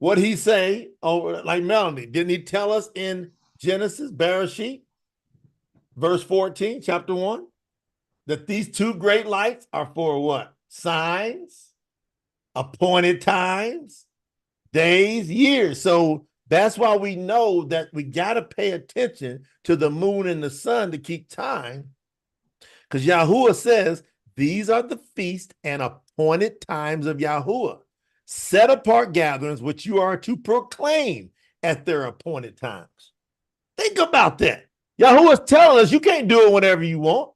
What he say, like Melanie, didn't he tell us in Genesis, Bereshit? Verse 14, chapter 1, that these two great lights are for what? Signs, appointed times, days, years. So that's why we know that we got to pay attention to the moon and the sun to keep time. Because YAHUAH says, these are the feast and appointed times of YAHUAH, set apart gatherings which you are to proclaim at their appointed times. Think about that. YAHUAH's telling us you can't do it whenever you want.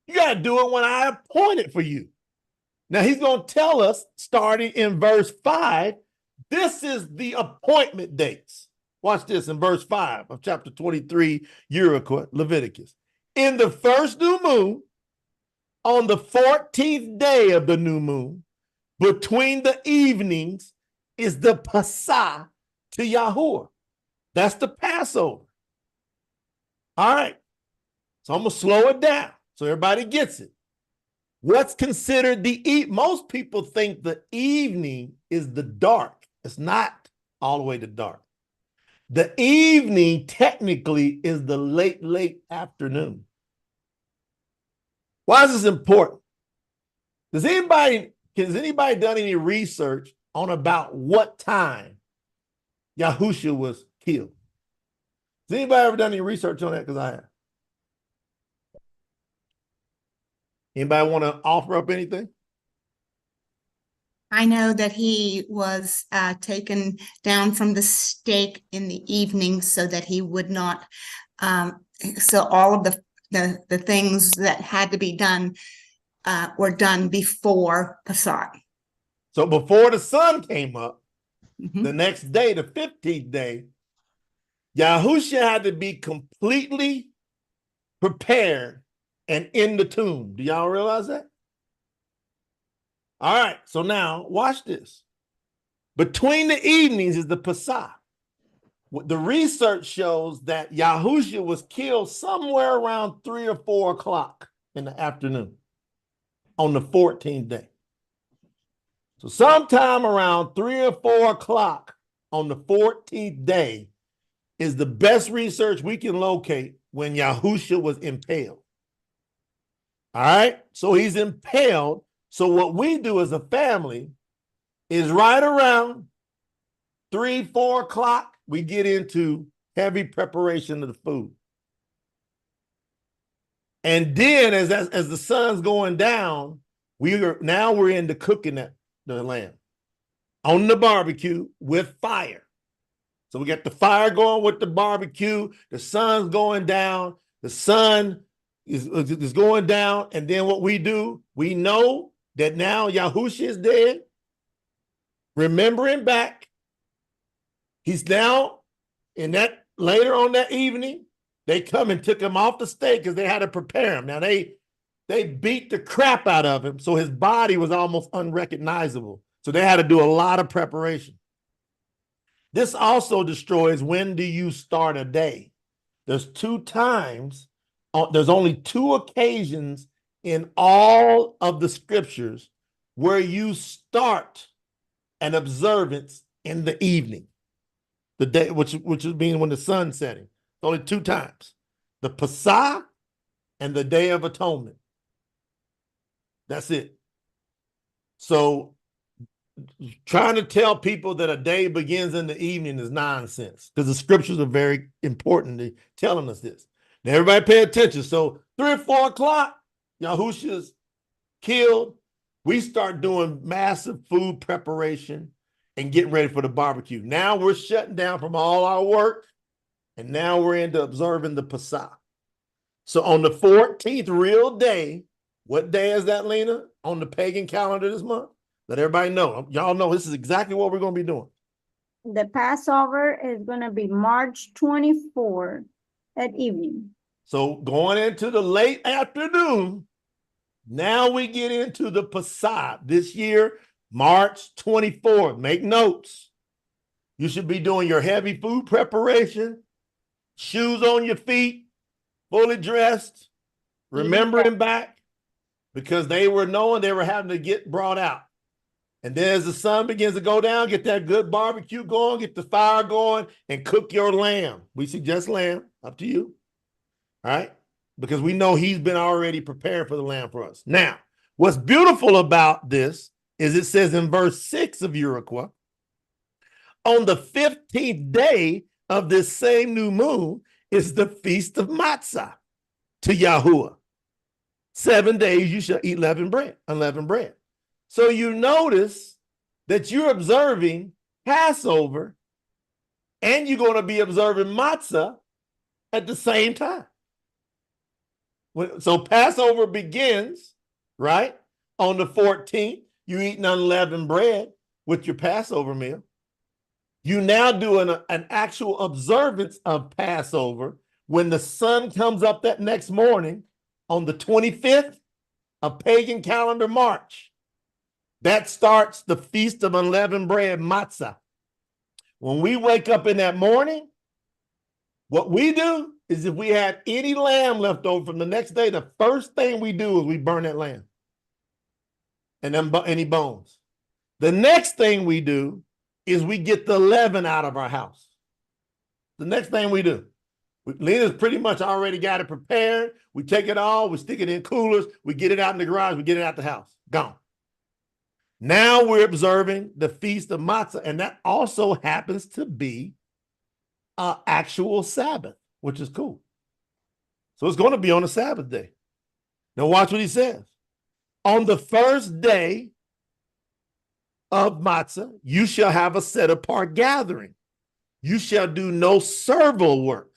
You got to do it when I appoint it for you. Now, he's going to tell us, starting in verse 5, this is the appointment dates. Watch this in verse 5 of chapter 23, YAHUAH, Leviticus. In the first new moon, on the 14th day of the new moon, between the evenings, is the Passah to YAHUAH. That's the Passover. All right, so I'm going to slow it down so everybody gets it. What's considered the most people think the evening is the dark. It's not all the way to dark. The evening technically is the late afternoon. Why is this important? Has anybody done any research on about what time Yahushua was killed? Has anybody ever done any research on that? Because I have. Anybody want to offer up anything? I know that he was taken down from the stake in the evening so that he would not, so all of the things that had to be done were done before Passah. So before the sun came up, the next day, the 15th day, Yahushua had to be completely prepared and in the tomb. Do y'all realize that? All right, so now watch this. Between the evenings is the Passah. The research shows that Yahushua was killed somewhere around 3 or 4 o'clock in the afternoon on the 14th day. So sometime around 3 or 4 o'clock on the 14th day is the best research we can locate when Yahushua was impaled. All right, so he's impaled. So what we do as a family is right around 3, 4 o'clock, we get into heavy preparation of the food. And then as the sun's going down, we're into cooking the lamb on the barbecue with fire. So we got the fire going with the barbecue, the sun's going down, the sun is going down, and then what we do, we know that now Yahushua is dead, remembering back. He's now, in that later on that evening, they come and took him off the stake because they had to prepare him. Now they beat the crap out of him, so his body was almost unrecognizable. So they had to do a lot of preparation. This also destroys when do you start a day. There's 2 times, there's only 2 occasions in all of the scriptures where you start an observance in the evening, the day, which would mean when the sun's setting. It's only 2 times, the Passover and the Day of Atonement. That's it. So trying to tell people that a day begins in the evening is nonsense, because the scriptures are very important to telling us this. Now everybody pay attention. So 3 or 4 o'clock, Yahushua's killed. We start doing massive food preparation and getting ready for the barbecue. Now we're shutting down from all our work, and now we're into observing the Passover. So on the 14th real day, what day is that, Lena, on the pagan calendar this month? Let everybody know. Y'all know this is exactly what we're going to be doing. The Passover is going to be March 24 at evening. So going into the late afternoon, now we get into the Passover. This year, March 24th. Make notes. You should be doing your heavy food preparation, shoes on your feet, fully dressed, remembering back, because they were knowing they were having to get brought out. And then as the sun begins to go down, get that good barbecue going, get the fire going, and cook your lamb. We suggest lamb, up to you. All right? Because we know he's been already prepared for the lamb for us. Now, what's beautiful about this is it says in verse 6 of YAHUAH, on the 15th day of this same new moon is the Feast of Matsah to YAHUAH. 7 days you shall eat unleavened bread. So you notice that you're observing Passover and you're going to be observing Matzah at the same time. So Passover begins, right, on the 14th. You eat unleavened bread with your Passover meal. You now do an actual observance of Passover when the sun comes up that next morning on the 25th of pagan calendar March. That starts the Feast of Unleavened Bread, Matzah. When we wake up in that morning, what we do is if we had any lamb left over from the next day, the first thing we do is we burn that lamb and then any bones. The next thing we do is we get the leaven out of our house. The next thing we do. Lena's pretty much already got it prepared. We take it all, we stick it in coolers, we get it out in the garage, we get it out the house. Gone. Now we're observing the Feast of Matzah, and that also happens to be an actual Sabbath, which is cool. So it's going to be on a Sabbath day. Now watch what he says. On the first day of Matzah, you shall have a set-apart gathering. You shall do no servile work.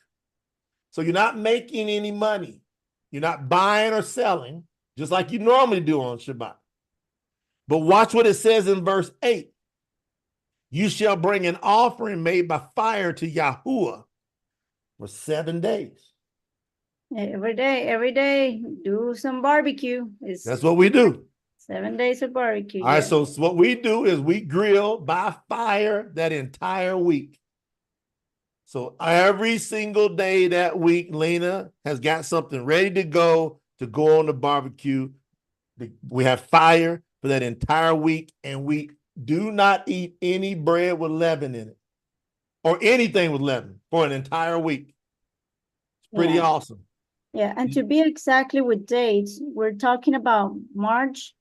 So you're not making any money. You're not buying or selling, just like you normally do on Shabbat. But watch what it says in verse 8. You shall bring an offering made by fire to YAHUAH for 7 days. Every day, do some barbecue. That's what we do. 7 days of barbecue. All right, so what we do is we grill by fire that entire week. So every single day that week, Lena has got something ready to go on the barbecue. We have fire for that entire week, and we do not eat any bread with leaven in it or anything with leaven for an entire week. It's pretty awesome. Yeah, and to be exactly with dates, we're talking about March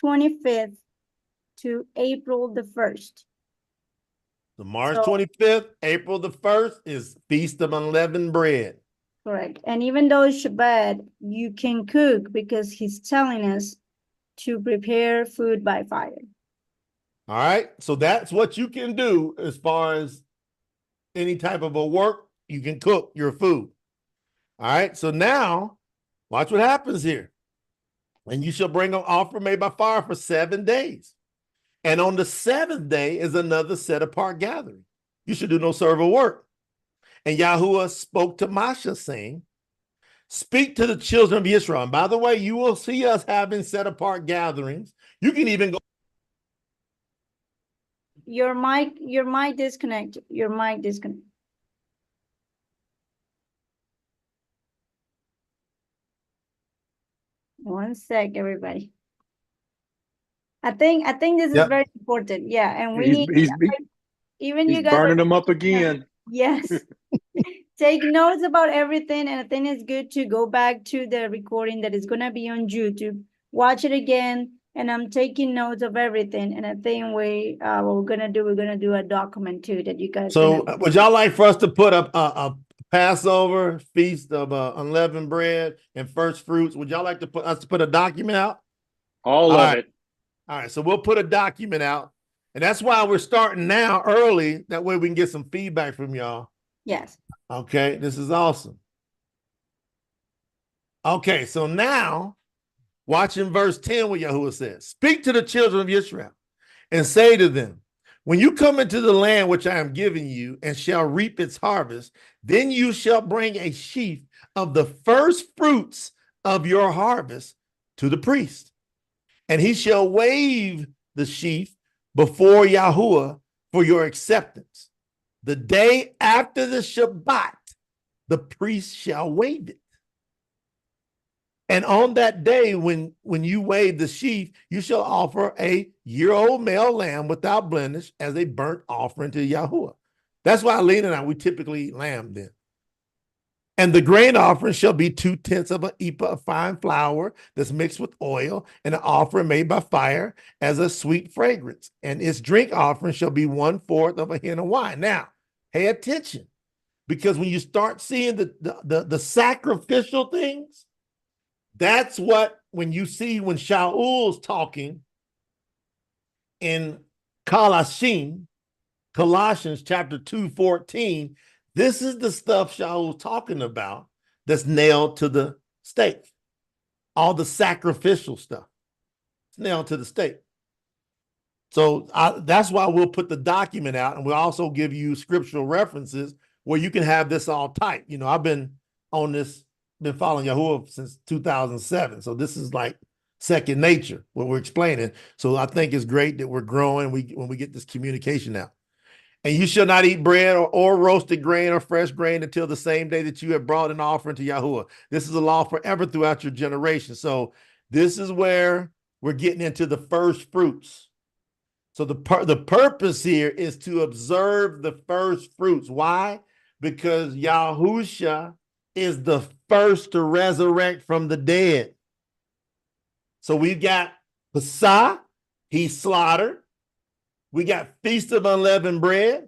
25th to April the 1st. So March 25th, April the 1st is Feast of Unleavened Bread. Correct. And even though it's Shabbat, you can cook because he's telling us to prepare food by fire. All right. So that's what you can do as far as any type of a work. You can cook your food. All right. So now watch what happens here. And you shall bring an offering made by fire for 7 days. And on the 7th day is another set apart gathering. You should do no servile work. And YAHUAH spoke to Masha, saying, speak to the children of Israel. And by the way, you will see us having set apart gatherings. You can even go. Your mic disconnected. Your mic disconnected. One sec, everybody. I think this is Yep. very important. Yeah, and we He's, need he's, even he's you guys are burning them up taking notes. again. Yes. Take notes about everything, and I think it's good to go back to the recording that is gonna be on YouTube. Watch it again, and I'm taking notes of everything. And I think what we're gonna do a document too that you guys. So would y'all like for us to put a Passover feast of unleavened bread and first fruits? Would y'all like to put a document out? All of it. All right, so we'll put a document out, and that's why we're starting now early. That way we can get some feedback from y'all. Yes. Okay, this is awesome. Okay, so now watching verse 10 what Yahuwah says. Speak to the children of Israel and say to them, when you come into the land which I am giving you and shall reap its harvest, then you shall bring a sheaf of the first fruits of your harvest to the priest. And he shall wave the sheaf before Yahuwah for your acceptance. The day after the Shabbat, the priest shall wave it. And on that day, when you wave the sheaf, you shall offer a year-old male lamb without blemish as a burnt offering to Yahuwah. That's why Lena and I, we typically eat lamb then. And the grain offering shall be 2/10 of an ephah of fine flour that's mixed with oil, and an offering made by fire as a sweet fragrance. And its drink offering shall be 1/4 of a hin of wine. Now, pay attention, because when you start seeing the sacrificial things, that's what, when you see when Shaul's talking in Colossians chapter 2:14, this is the stuff Shaul's talking about that's nailed to the stake. All the sacrificial stuff. It's nailed to the stake. So that's why we'll put the document out, and we'll also give you scriptural references where you can have this all tight. You know, I've been on this, been following Yahuwah since 2007. So this is like second nature, what we're explaining. So I think it's great that we're growing when we get this communication out. And you shall not eat bread or roasted grain or fresh grain until the same day that you have brought an offering to Yahuwah. This is a law forever throughout your generation. So this is where we're getting into the first fruits. So the purpose here is to observe the first fruits. Why? Because Yahusha is the first to resurrect from the dead. So we've got Matsah, he slaughtered. We got Feast of Unleavened Bread.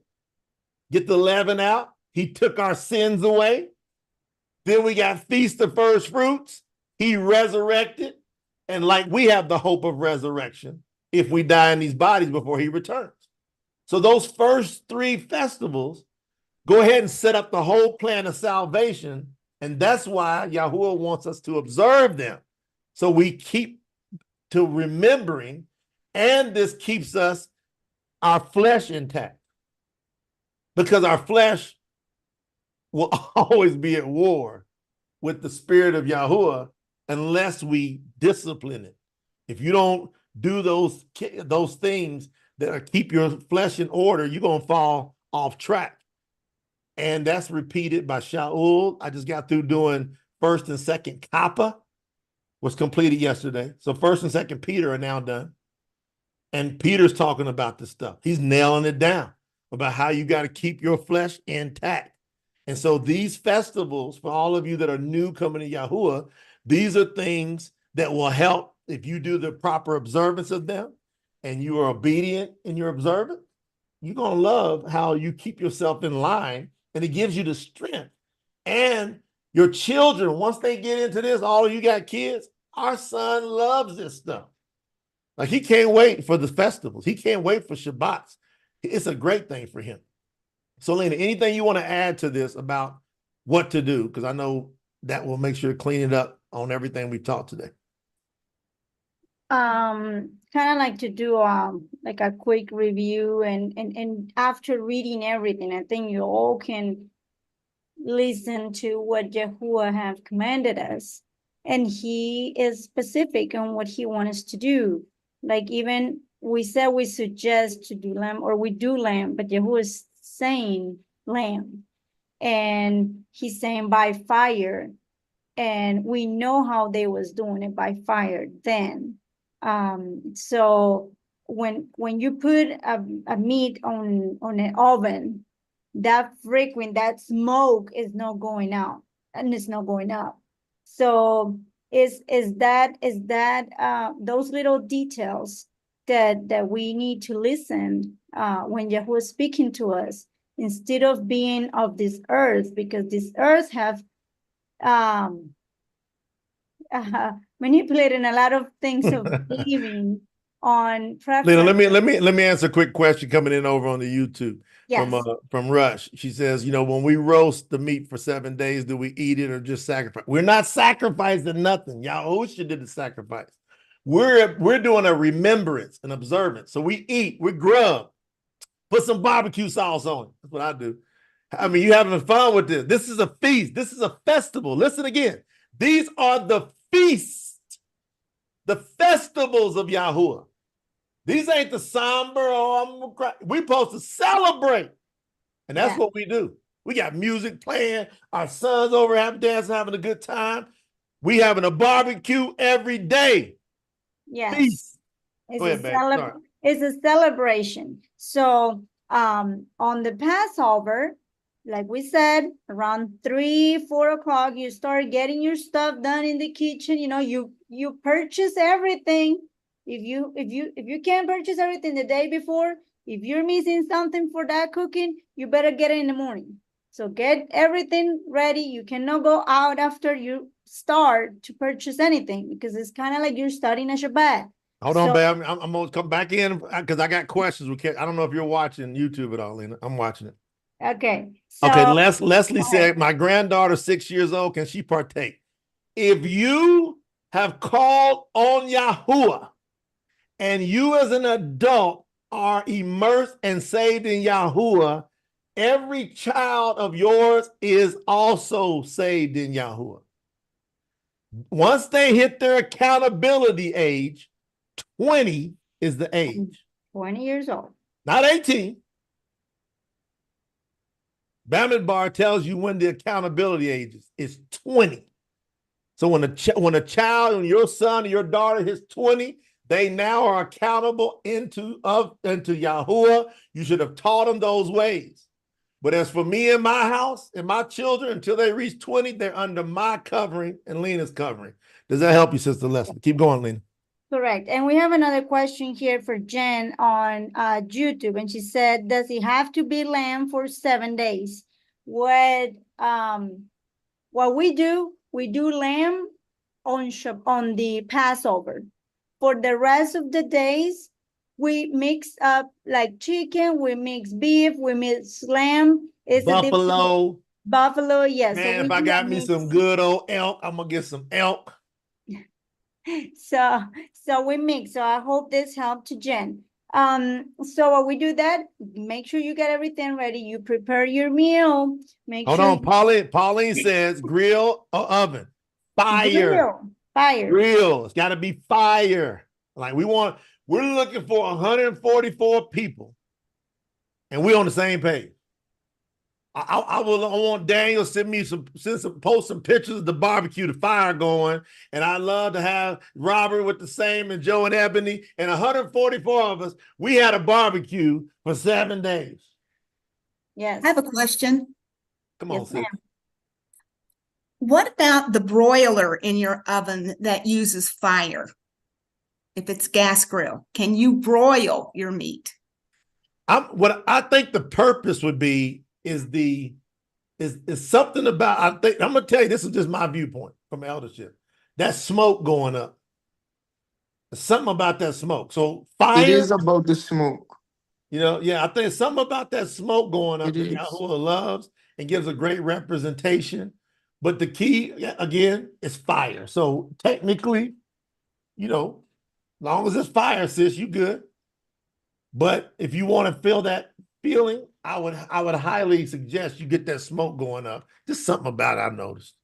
Get the leaven out. He took our sins away. Then we got Feast of First Fruits. He resurrected. And like we have the hope of resurrection if we die in these bodies before he returns. So those first three festivals go ahead and set up the whole plan of salvation. And that's why Yahuwah wants us to observe them. So we keep to remembering, and this keeps our flesh intact, because our flesh will always be at war with the spirit of Yahuwah unless we discipline it. If you don't do those things that keep your flesh in order, you're going to fall off track. And that's repeated by Shaul. I just got through doing 1st and 2nd Kappa, was completed yesterday. So 1st and 2nd Peter are now done. And Peter's talking about this stuff. He's nailing it down about how you got to keep your flesh intact. And so these festivals, for all of you that are new coming to Yahuwah, these are things that will help if you do the proper observance of them and you are obedient in your observance. You're going to love how you keep yourself in line, and it gives you the strength. And your children, once they get into this, all of you got kids, our son loves this stuff. Like, he can't wait for the festivals. He can't wait for Shabbats. It's a great thing for him. So, Lena, anything you want to add to this about what to do? Because I know that will make sure to clean it up on everything we talked today. Kind of like to do like a quick review, and after reading everything, I think you all can listen to what Yahuwah have commanded us, and he is specific on what he wants us to do. Like, even we said we suggest to do lamb, or we do lamb, but Yahuwah is saying lamb, and he's saying by fire. and we know how they was doing it by fire then. So when you put a meat on an oven, that frequent, that smoke is not going out and it's not going up. So is that those little details that we need to listen when Yahuwah is speaking to us, instead of being of this earth, because this earth have manipulating a lot of things of living on Lena, preference. let me answer a quick question coming in over on the YouTube. Yes. From Rush. She says, you know, when we roast the meat for 7 days, do we eat it or just sacrifice? We're not sacrificing nothing. Yahushua did the sacrifice. We're doing a remembrance, an observance. So we eat, we grub, put some barbecue sauce on it. That's what I do. I mean, you having fun with this. This is a feast. This is a festival. Listen again. These are the feasts, the festivals of Yahuwah. These ain't the somber, oh, I'm cry. We're supposed to celebrate. And that's what we do. We got music playing. Our sons over having dancing, having a good time. We having a barbecue every day. Yes. Feast. It's, Go ahead, babe. It's a celebration. So on the Passover, like we said, around 3, 4 o'clock, you start getting your stuff done in the kitchen. You know, you purchase everything. If you can't purchase everything the day before, if you're missing something for that cooking, you better get it in the morning. So get everything ready. You cannot go out after you start to purchase anything, because it's kind of like you're starting a Shabbat. Hold on, babe. I'm gonna come back in because I got questions. I don't know if you're watching YouTube at all, Lena. I'm watching it. Okay. So, okay, Leslie said, my granddaughter, 6 years old, can she partake? If you have called on Yahuwah and you as an adult are immersed and saved in Yahuwah, every child of yours is also saved in Yahuwah. Once they hit their accountability age, 20 is the age. 20 years old. Not 18. Bamidbar tells you when the accountability age is. It's 20. So when a child, when your son or your daughter hits 20, they now are accountable into Yahuwah. You should have taught them those ways. But as for me and my house and my children, until they reach 20, they're under my covering and Lena's covering. Does that help you, Sister Leslie? Keep going, Lena. Correct. And we have another question here for Jen on YouTube. And she said, does it have to be lamb for 7 days? What we do lamb on the Passover. For the rest of the days, we mix up like chicken, we mix beef, we mix lamb. It's Buffalo. Buffalo, yes. Man, so if I got me some good old elk, I'm gonna get some elk. So we mix. So I hope this helped to Jen. So when we do that, make sure you get everything ready. You prepare your meal. Hold on, Pauline says grill or oven. Fire. Grill. It's got to be fire. Like we're looking for 144 people, and we're on the same page. I want Daniel to post some pictures of the barbecue, the fire going, and I love to have Robert with the same, and Joe and Ebony, and 144 of us. We had a barbecue for 7 days. Yes. I have a question. Come on, sis. What about the broiler in your oven that uses fire? If it's gas grill, can you broil your meat? What I think the purpose would be is something about, I'm gonna tell you, this is just my viewpoint from eldership. That smoke going up. There's something about that smoke. So fire. It is about the smoke. You know, yeah, I think it's something about that smoke going up that Yahuwah loves and gives a great representation. But the key, again, is fire. So technically, you know, long as it's fire, sis, you good. But if you want to feel that feeling, I would highly suggest you get that smoke going up. Just something about it I noticed.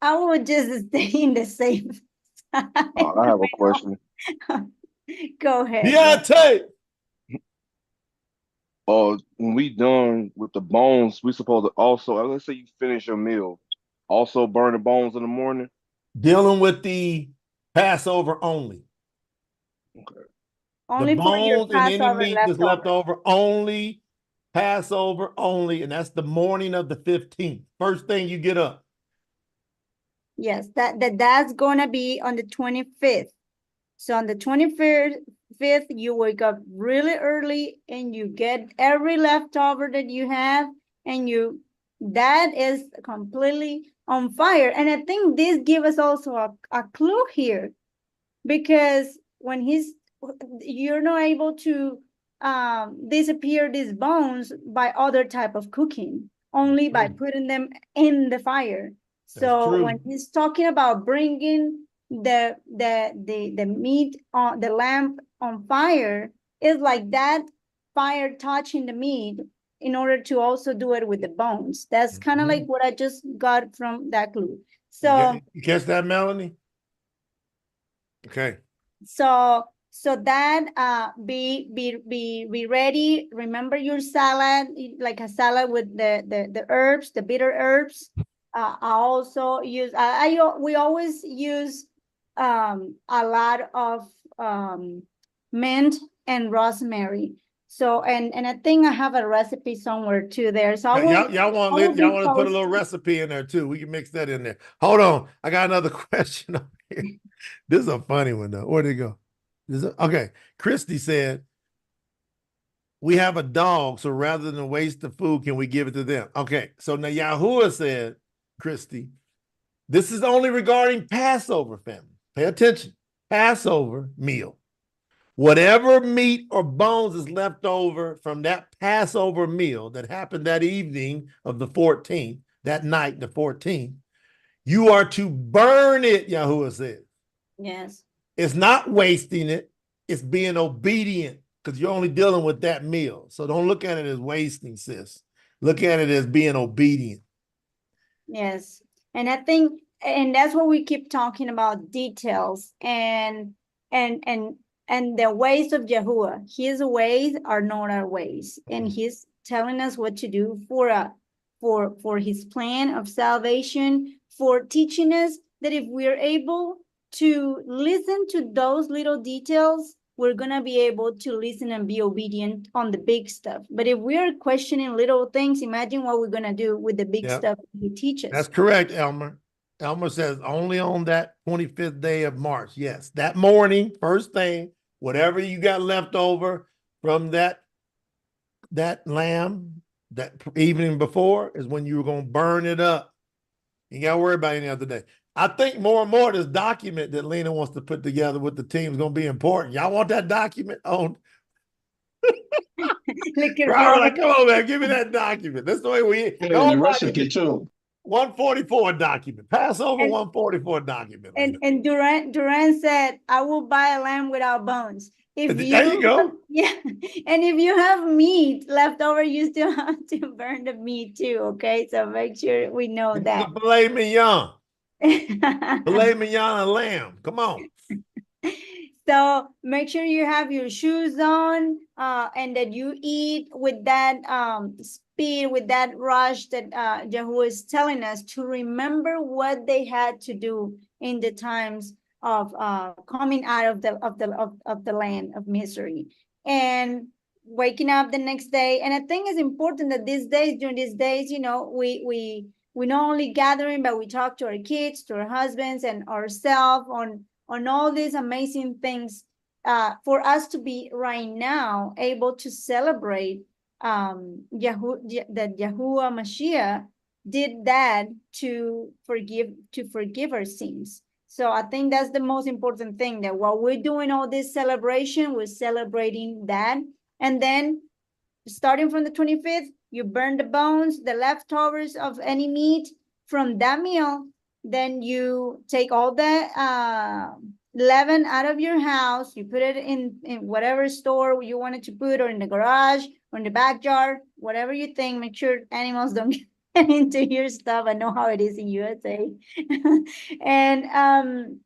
I would just stay in the safe side. I have a question. Go ahead. Deontay. When we done with the bones, we supposed to also, let's say you finish your meal, Also burn the bones in the morning. Dealing with the Passover only. Okay. Only the for your bones and any Passover meat that's left leftover. over only. Passover only, and that's the morning of the 15th. First thing you get up. Yes, that's gonna be on the 25th. So on the 25th, you wake up really early and you get every leftover that you have, and that is completely on fire. And I think this gives us also a clue here, because when you're not able to disappear these bones by other type of cooking, only by putting them in the fire. So when he's talking about bringing the meat on the lamp on fire, it's like that fire touching the meat in order to also do it with the bones. That's kind of like what I just got from that clue. So you catch that, Melanie? Okay. So that be ready. Remember your salad, like a salad with the herbs, the bitter herbs. I also use we always use a lot of mint and rosemary. So and I think I have a recipe somewhere too there. So y'all want to put a little recipe in there too. We can mix that in there. Hold on, I got another question over here. This is a funny one though. Where'd it go? Okay, Christy said, we have a dog, so rather than waste the food, can we give it to them? Okay, so now Yahuwah said, Christy, this is only regarding Passover, family. Pay attention. Passover meal. Whatever meat or bones is left over from that Passover meal that happened that evening of the 14th, that night, the 14th, you are to burn it, Yahuwah says. Yes. It's not wasting it. It's being obedient, because you're only dealing with that meal. So don't look at it as wasting, sis. Look at it as being obedient. Yes. And I think, and that's what we keep talking about, details and the ways of Yahuwah. His ways are not our ways. And he's telling us what to do for his plan of salvation, for teaching us that if we're able to listen to those little details, we're going to be able to listen and be obedient on the big stuff. But if we're questioning little things, imagine what we're going to do with the big stuff he teaches. That's correct, Elmer. Elmer says only on that 25th day of March. Yes, that morning, first thing, whatever you got left over from that lamb that evening before is when you were going to burn it up. You got to worry about any other day. I think more and more this document that Lena wants to put together with the team is going to be important. Y'all want that document on? Robert, like, come on, man, give me that document. That's the way we. And the recipe too. 144 document. Passover 144 document. And Duran said, I will buy a lamb without bones. If there you go. Yeah. And if you have meat left over, you still have to burn the meat too. Okay. So make sure we know that. The filet mignon. Filet mignon and lamb. Come on. So make sure you have your shoes on and that you eat with that speed, with that rush that Yahuwah is telling us to remember what they had to do in the times of coming out of the land of misery and waking up the next day. And I think it's important that during these days, you know, we not only gathering, but we talk to our kids, to our husbands, and ourselves on all these amazing things for us to be right now able to celebrate that Yahuwah Mashiach did that to forgive our sins. So I think that's the most important thing, that while we're doing all this celebration, we're celebrating that. And then starting from the 25th, you burn the bones, the leftovers of any meat from that meal. Then you take all the leaven out of your house. You put it in whatever store you wanted to put, or in the garage, or in the backyard, whatever you think. Make sure animals don't get into your stuff. I know how it is in USA. And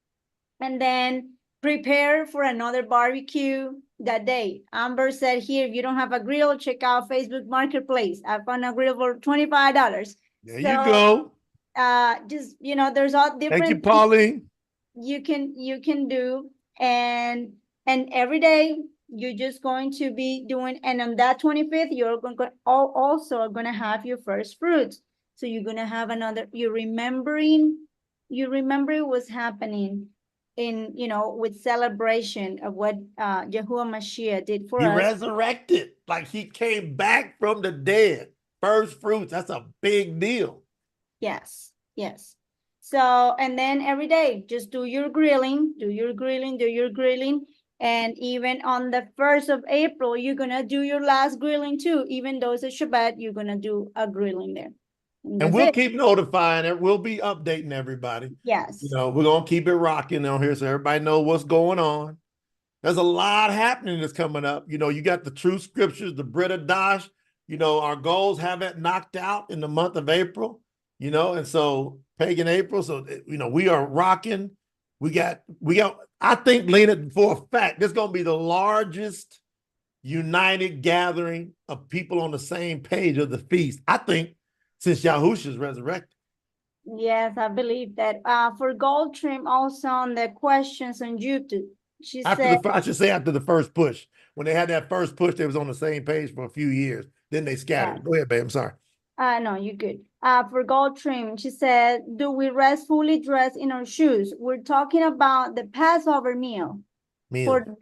then prepare for another barbecue that day. Amber said here, if you don't have a grill, check out Facebook Marketplace. I found a grill for $25. There you go. just, you know, there's all different Thank you, Pauline. you can do, and every day you're just going to be doing, and on that 25th you're going to also going to have your first fruits. So you're going to have another, you remember what's happening in, you know, with celebration of what Yahuwah Mashiach did for He us. resurrected, like he came back from the dead. First fruits, that's a big deal. Yes, yes. So, and then every day, just do your grilling, and even on the 1st of April, you're gonna do your last grilling too. Even though it's a Shabbat, you're gonna do a grilling there. And we'll keep notifying it. We'll be updating everybody. Yes. You know, we're gonna keep it rocking on here so everybody knows what's going on. There's a lot happening that's coming up. You know, you got the true scriptures, the Brit of Dash. You know, our goals have it knocked out in the month of April. You know, and so pagan April. So, you know, we are rocking. We got, I think, Lena, for a fact, this is going to be the largest united gathering of people on the same page of the feast, I think, since Yahushua's resurrected. Yes, I believe that. For Gold Trim, also on the questions on YouTube, she said, I should say after the first push. When they had that first push, they was on the same page for a few years. Then they scattered. Yes. Go ahead, babe. I'm sorry. No, you're good. For Gold Trim, she said, do we rest fully dressed in our shoes? We're talking about the Passover meal. For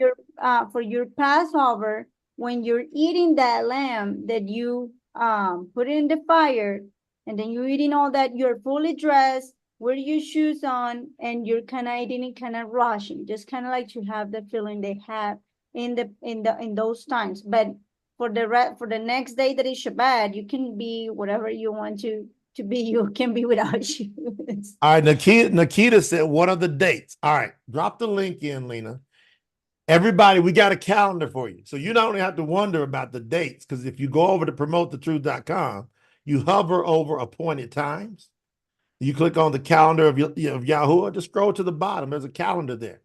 your Passover, when you're eating that lamb that you put it in the fire, and then you're eating all that, you're fully dressed with your shoes on, and you're kind of eating it kind of rushing, just kind of like to have the feeling they have in those times. But for the next day that is Shabbat, you can be whatever you want to be. You can be without shoes. All right, Nikita said, what are the dates? All right, drop the link in, Lena. Everybody, we got a calendar for you. So you don't only have to wonder about the dates, because if you go over to promotethetruth.com, you hover over appointed times. You click on the calendar of Yahuwah, just scroll to the bottom. There's a calendar there.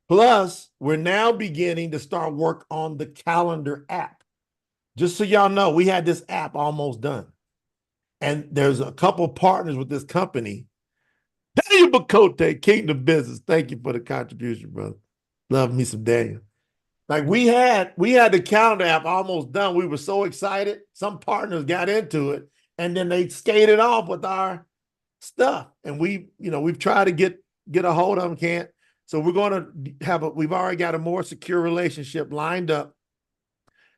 Plus, we're now beginning to start work on the calendar app. Just so y'all know, we had this app almost done. And there's a couple partners with this company. Daniel Bakote, Kingdom Business. Thank you for the contribution, brother. Love me some Daniel. Like we had the calendar app almost done. We were so excited. Some partners got into it, and then they skated off with our stuff. And we've tried to get a hold of them, can't. So we're going to we've already got a more secure relationship lined up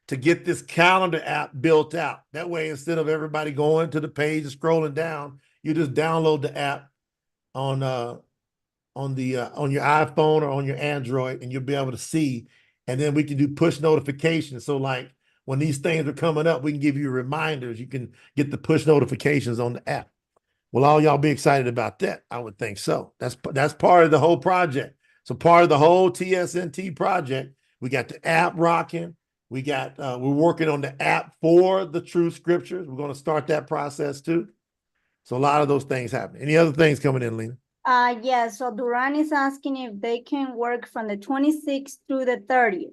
to get this calendar app built out. That way, instead of everybody going to the page and scrolling down, you just download the app on your iPhone or on your Android, and you'll be able to see. And then we can do push notifications. So like when these things are coming up, we can give you reminders. You can get the push notifications on the app. Will all y'all be excited about that? I would think so. That's part of the whole project. So part of the whole TSNT project, we got the app rocking. We got we're working on the app for the true scriptures. We're going to start that process too. So a lot of those things happen. Any other things coming in, Lena? Yeah, so Duran is asking if they can work from the 26th through the 30th.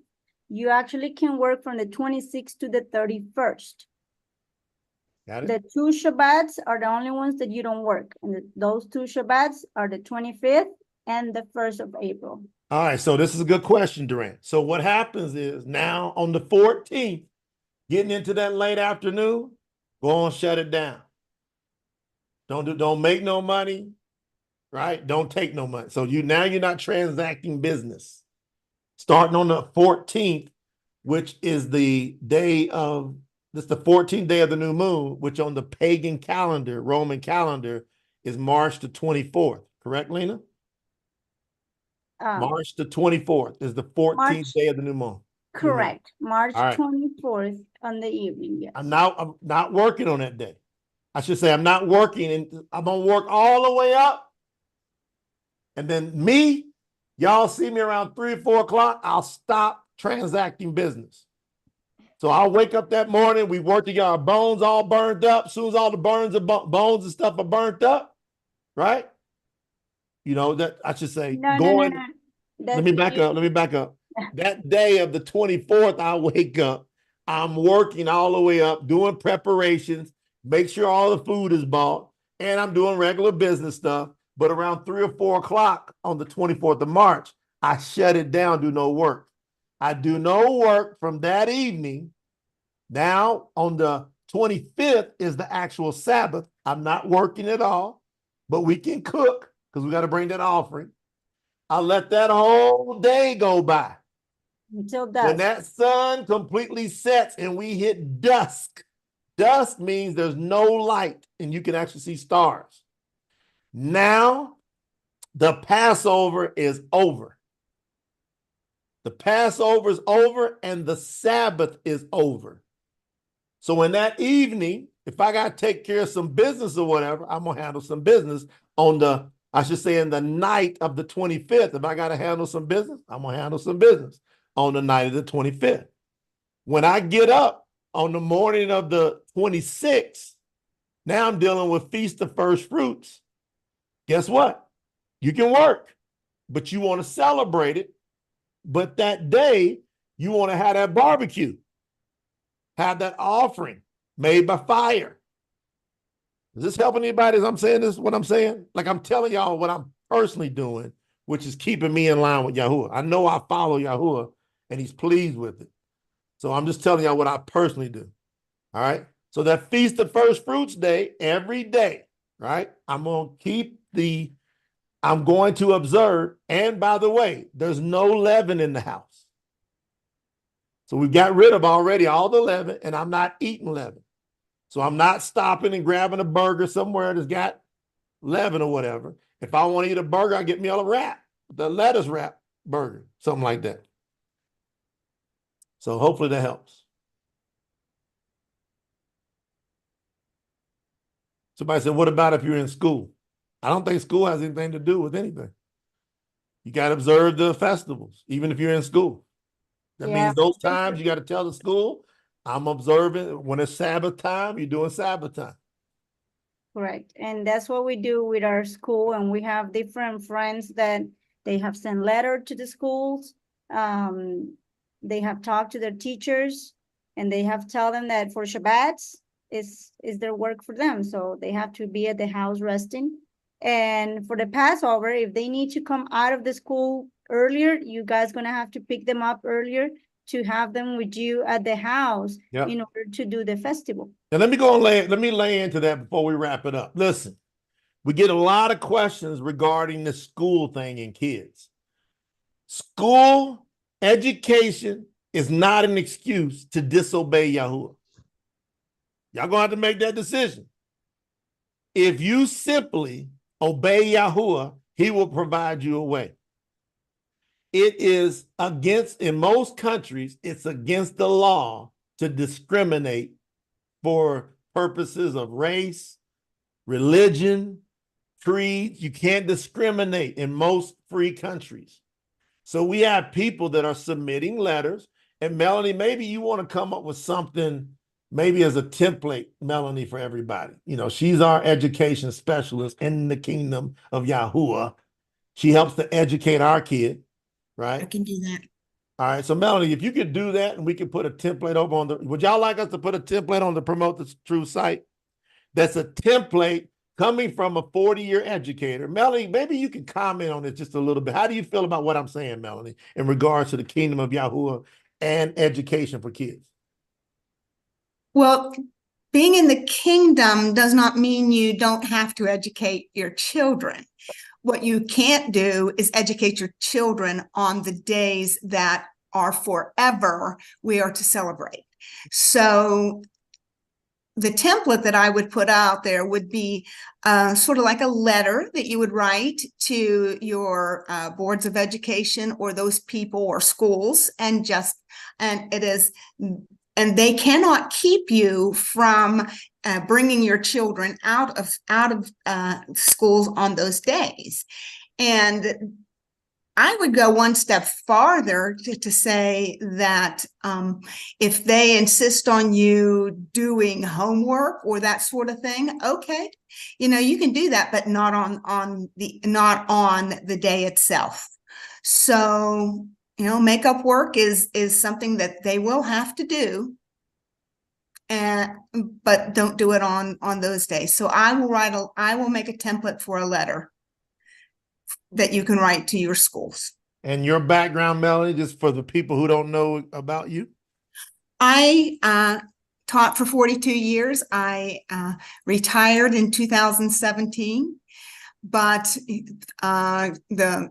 You actually can work from the 26th to the 31st. Got it? The 2 Shabbats are the only ones that you don't work. And those 2 Shabbats are the 25th and the 1st of April. All right, so this is a good question, Duran. So what happens is now on the 14th, getting into that late afternoon, go on, shut it down. Don't make no money, right? Don't take no money. So you're not transacting business. Starting on the 14th, which is the 14th day of the new moon, which on the pagan calendar, Roman calendar, is March the 24th. Correct, Lena? March the 24th is the 14th day of the new moon. Correct. March right. 24th on the evening, yes. I'm not working on that day. I should say I'm not working, and I'm going to work all the way up. And then y'all see me around 3 or 4 o'clock, I'll stop transacting business. So I'll wake up that morning, we work to get our bones all burned up. As soon as all the bones and stuff are burnt up, right? You know, that I should say, No. Let me back up. That day of the 24th, I wake up, I'm working all the way up, doing preparations, make sure all the food is bought, and I'm doing regular business stuff. But around 3 or 4 o'clock on the 24th of March, I shut it down, do no work. I do no work from that evening. Now on the 25th is the actual Sabbath. I'm not working at all, but we can cook because we got to bring that offering. I let that whole day go by. Until When dusk. that sun completely sets and we hit dusk, dusk means there's no light and you can actually see stars. Now the Passover is over. The Passover is over and the Sabbath is over. So in that evening, if I got to take care of some business or whatever, I'm going to handle some business on the, I should say in the night of the 25th. If I got to handle some business, I'm going to handle some business on the night of the 25th. When I get up on the morning of the 26th, now I'm dealing with Feast of First Fruits. Guess what? You can work, but you want to celebrate it. But that day, you want to have that barbecue, have that offering made by fire. Is this helping anybody as I'm saying this, what I'm saying? Like I'm telling y'all what I'm personally doing, which is keeping me in line with Yahuwah. I know I follow Yahuwah and he's pleased with it. So I'm just telling y'all what I personally do. All right. So that Feast of First Fruits Day, every day, right? I'm going to observe. And by the way, there's no leaven in the house. So we got rid of already all the leaven and I'm not eating leaven. So I'm not stopping and grabbing a burger somewhere that's got leaven or whatever. If I want to eat a burger, I get me a wrap, the lettuce wrap burger, something like that. So hopefully that helps. Somebody said, what about if you're in school? I don't think school has anything to do with anything. You got to observe the festivals, even if you're in school. That means those times you got to tell the school, I'm observing. When it's Sabbath time, you're doing Sabbath time. Correct. And that's what we do with our school. And we have different friends that they have sent letter to the schools. They have talked to their teachers and they have tell them that for Shabbats is their work for them. So they have to be at the house resting. And for the Passover, if they need to come out of the school earlier, you guys gonna have to pick them up earlier to have them with you at the house in order to do the festival. And let me lay into that before we wrap it up. Listen, we get a lot of questions regarding the school thing in kids. School education is not an excuse to disobey Yahuwah. Y'all gonna have to make that decision. If you simply obey Yahuwah, he will provide you a way. It is against, in most countries, it's against the law to discriminate for purposes of race, religion, creed. You can't discriminate in most free countries. So we have people that are submitting letters. And Melanie, maybe you want to come up with something, maybe as a template, Melanie, for everybody. You know, she's our education specialist in the kingdom of Yahuwah. She helps to educate our kid, right? I can do that. All right. So Melanie, if you could do that and we could put a template over on the, would y'all like us to put a template on the Promote the Truth site? That's a template coming from a 40-year educator. Melanie, maybe you can comment on it just a little bit. How do you feel about what I'm saying, Melanie, in regards to the kingdom of Yahuwah and education for kids? Well, being in the kingdom does not mean you don't have to educate your children. What you can't do is educate your children on the days that are forever we are to celebrate. So the template that I would put out there would be sort of like a letter that you would write to your boards of education or those people or schools, and they cannot keep you from bringing your children out of schools on those days. And I would go one step farther to say that if they insist on you doing homework or that sort of thing, okay, you can do that, but not on the day itself. So, makeup work is something that they will have to do. but don't do it on those days. So I will make a template for a letter that you can write to your schools. And your background, Melanie, just for the people who don't know about you? I taught for 42 years. I retired in 2017, but the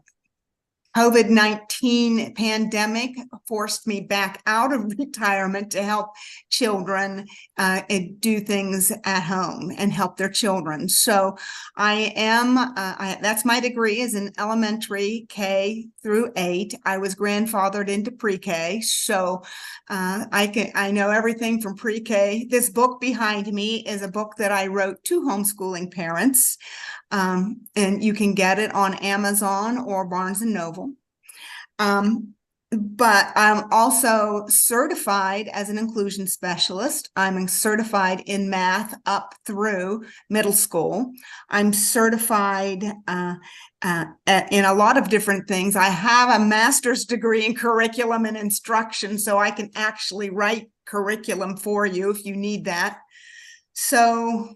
COVID-19 pandemic forced me back out of retirement to help children do things at home and help their children. So I am, that's my degree, is in elementary K through 8. I was grandfathered into pre-K, so I know everything from pre-K. This book behind me is a book that I wrote to homeschooling parents. And you can get it on Amazon or Barnes and Noble. But I'm also certified as an inclusion specialist. I'm certified in math up through middle school. I'm certified in a lot of different things. I have a master's degree in curriculum and instruction, so I can actually write curriculum for you if you need that. So,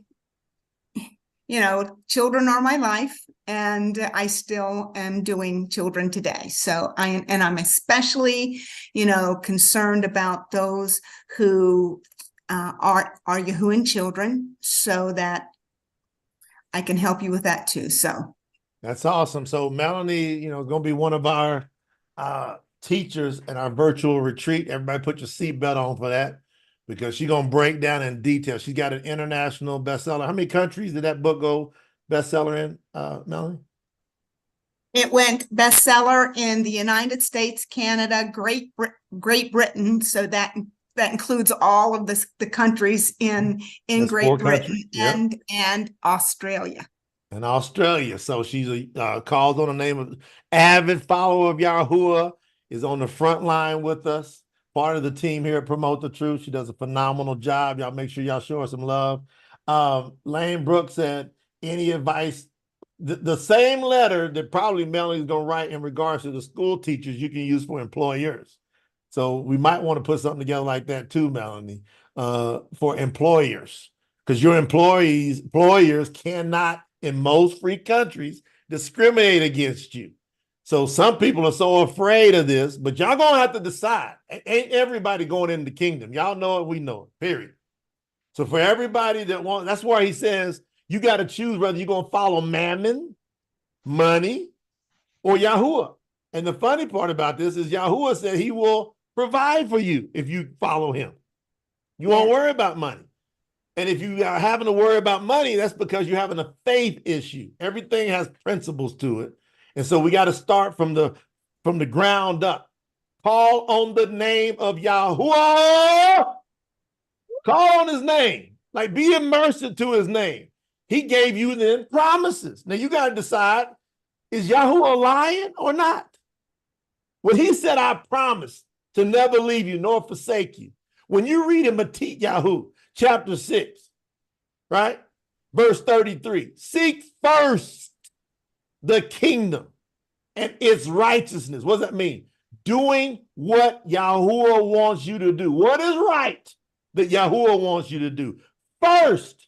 you know, children are my life, and I still am doing children today. So I'm especially, you know, concerned about those who are YAHUAH children, so that I can help you with that too. So that's awesome. So Melanie, you know, is going to be one of our teachers in our virtual retreat. Everybody put your seatbelt on for that, because she's going to break down in detail. She's got an international bestseller. How many countries did that book go bestseller in, Melanie? it went bestseller in the United States, Canada, Great Britain. So that includes all of the countries in Great Britain, and Australia. And Australia. So she's calls on the name of avid follower of YAHUAH, is on the front line with us. Part of the team here at Promote the Truth. She does a phenomenal job. Y'all make sure y'all show her some love. Lane Brooks said, any advice? The same letter that probably Melanie's going to write in regards to the school teachers, you can use for employers. So we might want to put something together like that too, Melanie, for employers. Because your employers cannot, in most free countries, discriminate against you. So some people are so afraid of this, but y'all gonna have to decide. Ain't everybody going into the kingdom? Y'all know it, we know it, period. So for everybody that wants, that's why he says you got to choose whether you're gonna follow mammon, money, or YAHUAH. And the funny part about this is YAHUAH said he will provide for you if you follow him. You won't worry about money. And if you are having to worry about money, that's because you're having a faith issue. Everything has principles to it. And so we got to start from the ground up. Call on the name of YAHUAH. Call on his name. Like, be immersed to his name. He gave you then promises. Now you got to decide, is YAHUAH lying or not? When he said, I promise to never leave you nor forsake you. When you read in YAHUAH, chapter 6, right? Verse 33, seek first the kingdom and its righteousness. What does that mean? Doing what YAHUAH wants you to do. What is right that YAHUAH wants you to do? First,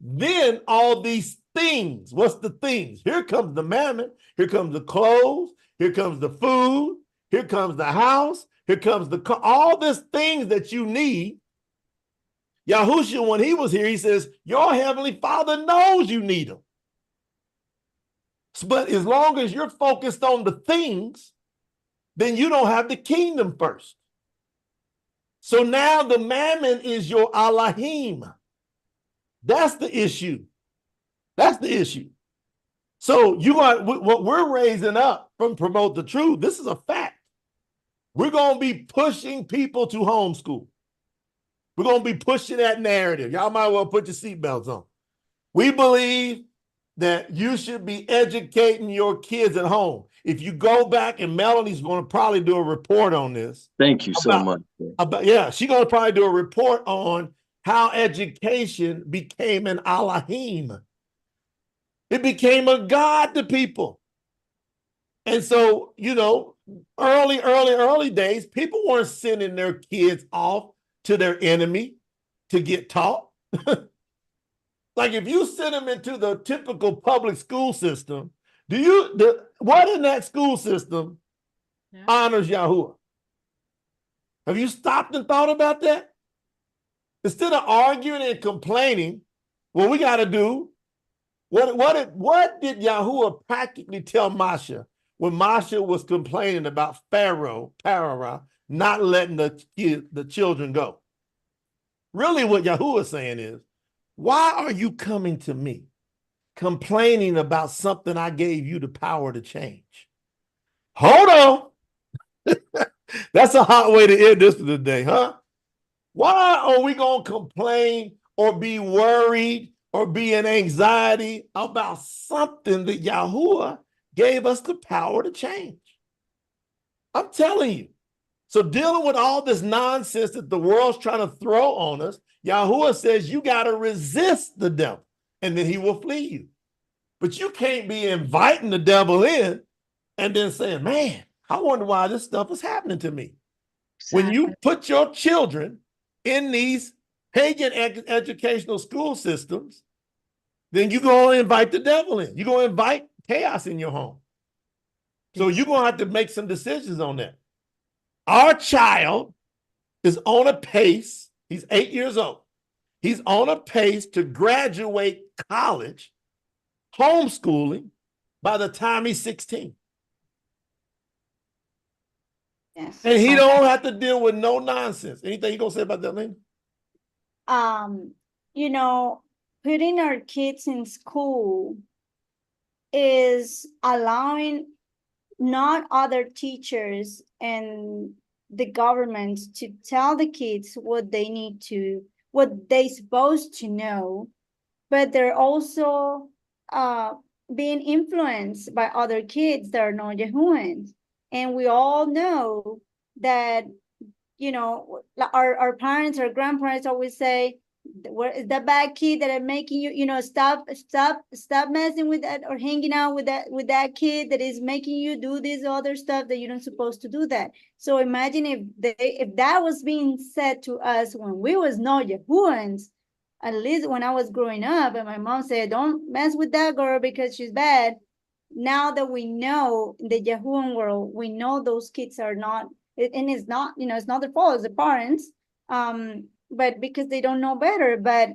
then all these things. What's the things? Here comes the mammon. Here comes the clothes. Here comes the food. Here comes the house. Here comes the car. All these things that you need. Yahushua, when he was here, he says, your heavenly Father knows you need them. But as long as you're focused on the things, then you don't have the kingdom first. So now the mammon is your Elohim. That's the issue. That's the issue. So you are what we're raising up from Promote the Truth. This is a fact. We're going to be pushing people to homeschool. We're going to be pushing that narrative. Y'all might well put your seatbelts on. We believe that you should be educating your kids at home. If you go back, and Melanie's going to probably do a report on this. Thank you so much. She's going to probably do a report on how education became an Elohim. It became a God to people. And so, you know, early days, people weren't sending their kids off to their enemy to get taught. Like if you send them into the typical public school system, what in that school system honors Yahuwah? Have you stopped and thought about that? Instead of arguing and complaining, what we got to do, what did Yahuwah practically tell Masha when Masha was complaining about Pharaoh, Parara, not letting the children go? Really what Yahuwah is saying is, why are you coming to me complaining about something I gave you the power to change? Hold on. That's a hot way to end this today, huh? Why are we going to complain or be worried or be in anxiety about something that Yahuwah gave us the power to change? I'm telling you. So dealing with all this nonsense that the world's trying to throw on us, Yahuwah says you got to resist the devil and then he will flee you. But you can't be inviting the devil in and then saying, man, I wonder why this stuff is happening to me. When you put your children in these pagan educational school systems, then you're going to invite the devil in. You're going to invite chaos in your home. So you're going to have to make some decisions on that. Our child is on a pace. He's 8 years old. He's on a pace to graduate college, homeschooling, by the time he's 16. Yes. And he don't have to deal with no nonsense. Anything you gonna say about that, Lena? You know, putting our kids in school is allowing not other teachers and the government to tell the kids what they're supposed to know, but they're also being influenced by other kids that are not Yahuans. And we all know that, you know, our parents, our grandparents always say, where is that bad kid that are making you, you know, stop messing with that or hanging out with that kid that is making you do this other stuff that you're not supposed to do that. So imagine if that was being said to us when we was not Yahuans, at least when I was growing up, and my mom said, don't mess with that girl because she's bad. Now that we know in the Yahuan world, we know those kids are not, and it's not, you know, it's not their fault, it's the parents. But because they don't know better, but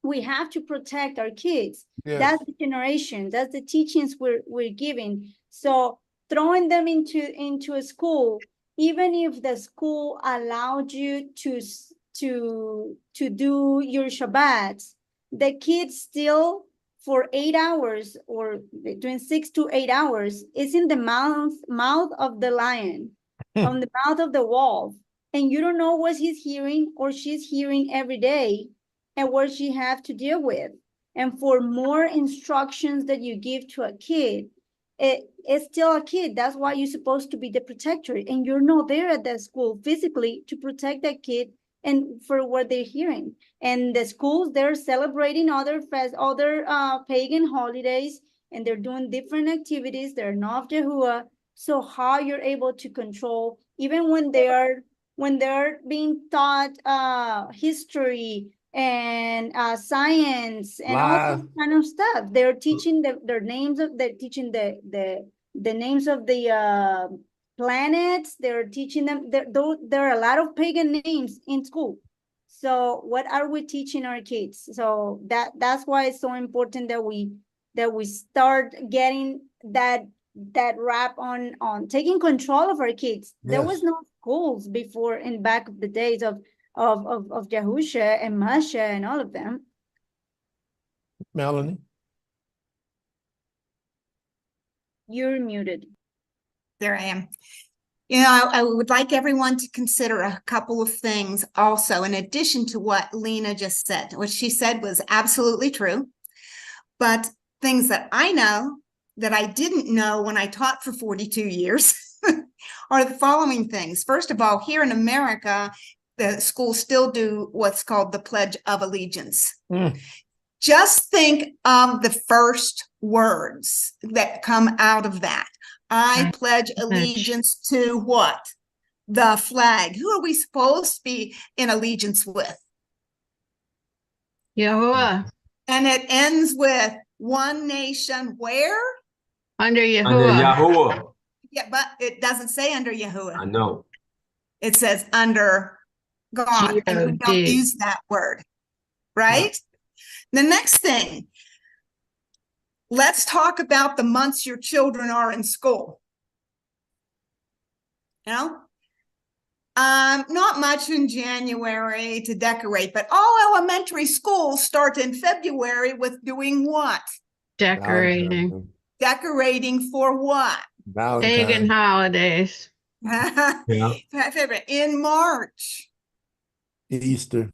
we have to protect our kids. Yes. That's the generation, that's the teachings we're giving. So throwing them into a school, even if the school allowed you to do your Shabbats, the kids still for 8 hours or between 6 to 8 hours is in the mouth of the lion, on the mouth of the wolf. And you don't know what he's hearing or she's hearing every day and what she have to deal with. And for more instructions that you give to a kid, it's still a kid. That's why you're supposed to be the protector. And you're not there at that school physically to protect that kid and for what they're hearing. And the schools, they're celebrating other pagan holidays, and they're doing different activities. They're not Yahuwah. So how you're able to control, even when they're being taught history and science and all that kind of stuff. They're teaching they're teaching the names of the planets. They're teaching them, there are a lot of pagan names in school. So what are we teaching our kids? So that's why it's so important that we start getting that wrap on taking control of our kids. Yes. There was no schools before in back of the days of Yahusha and Masha and all of them. Melanie, you're muted. There I am. You know, I would like everyone to consider a couple of things also, in addition to what Lena just said. What she said was absolutely true, but things that I know that I didn't know when I taught for 42 years are the following things. First of all, here in America, the schools still do what's called the Pledge of Allegiance. Just think of the first words that come out of that. I pledge allegiance to what? The flag. Who are we supposed to be in allegiance with? Yahuwah. And it ends with one nation where? Under Under Yahuwah. Yahuwah. Yeah, but it doesn't say under Yahuwah. I know. It says under God, and we don't G-O-D. use that word, right? The next thing, let's talk about the months your children are in school. You know, not much in January to decorate, but all elementary schools start in February with doing what? Decorating. Decorating for what? Pagan holidays. Yeah. In March. Easter.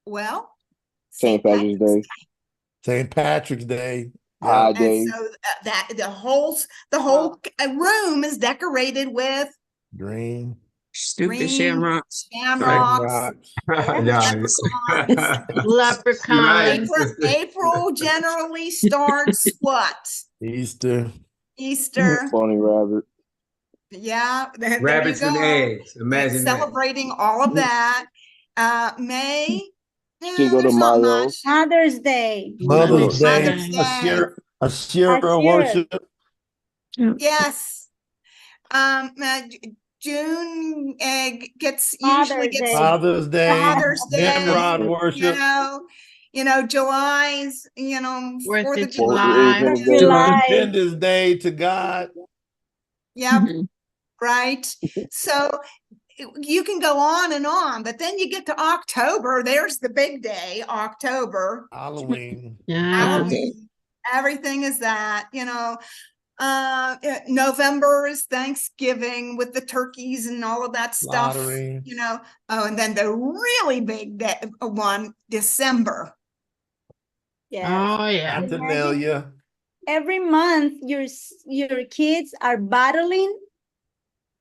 Well, St. Patrick's Day. St. Patrick's Day. High And Day. so that the whole room is decorated with Green. Stupid shamrocks. shamrocks. Leprechauns. April generally starts what? Easter. Easter. Bunny rabbit. Yeah. Rabbits and eggs. Imagine that. Celebrating all of that. May. Cinco de Mayo. Mother's Day. Mother's Day. Ashira worship. Yes. June gets Father's Day. Father's Day. Nimrod worship. You know, July's, 4th of July. Independence Day to God. Yep. Right. So you can go on and on, but then you get to October. There's the big day, October. Halloween. Halloween. Everything is that, November is Thanksgiving with the turkeys and all of that stuff. Lottery. And then the really big one, December. Yeah. Oh yeah. Saturnalia. Every month your kids are battling.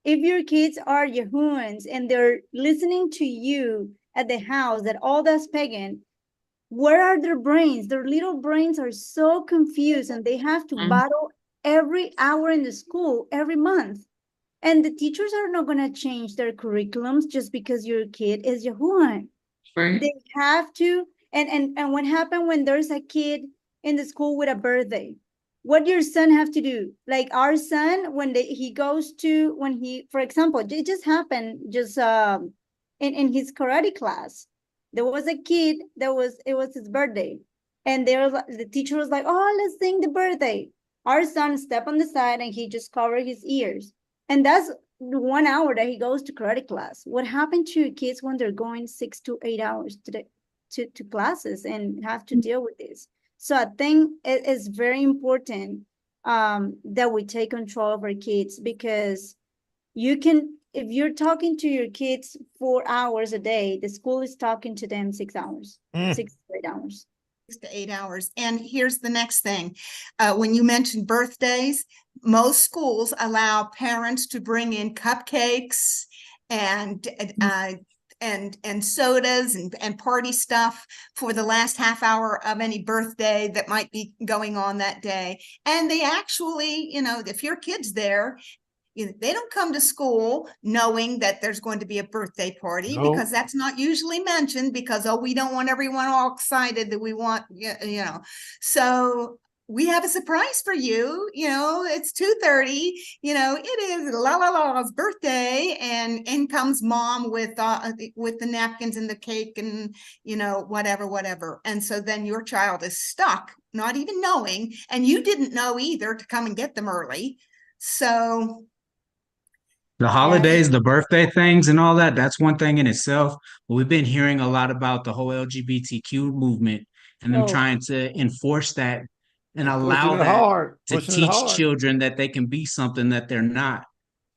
If your kids are Yahuans and they're listening to you at the house that all that's pagan, where are their brains? Their little brains are so confused and they have to battle every hour in the school every month. And the teachers are not going to change their curriculums just because your kid is Yahuwah. Right. They have to. And what happened when there's a kid in the school with a birthday? What your son have to do? Like our son, when for example, it just happened in his karate class. There was a kid it was his birthday. And the teacher was like, oh, let's sing the birthday. Our son stepped on the side and he just covered his ears. And that's 1 hour that he goes to karate class. What happened to kids when they're going 6 to 8 hours to classes and have to deal with this? So I think it is very important that we take control of our kids, because if you're talking to your kids 4 hours a day, the school is talking to them 6 hours, 6 to 8 hours. 6 to 8 hours. And here's the next thing. When you mentioned birthdays, most schools allow parents to bring in cupcakes and sodas and party stuff for the last half hour of any birthday that might be going on that day. And they actually, if your kid's there, they don't come to school knowing that there's going to be a birthday party, because that's not usually mentioned, because, we don't want everyone all excited that we want, So we have a surprise for you. It's 2:30, it is Lala's birthday, and in comes mom with the napkins and the cake and, whatever. And so then your child is stuck, not even knowing, and you didn't know either to come and get them early. So the holidays, the birthday things and all that, that's one thing in itself. But we've been hearing a lot about the whole LGBTQ movement and them trying to enforce that and allow that to teach children that they can be something that they're not.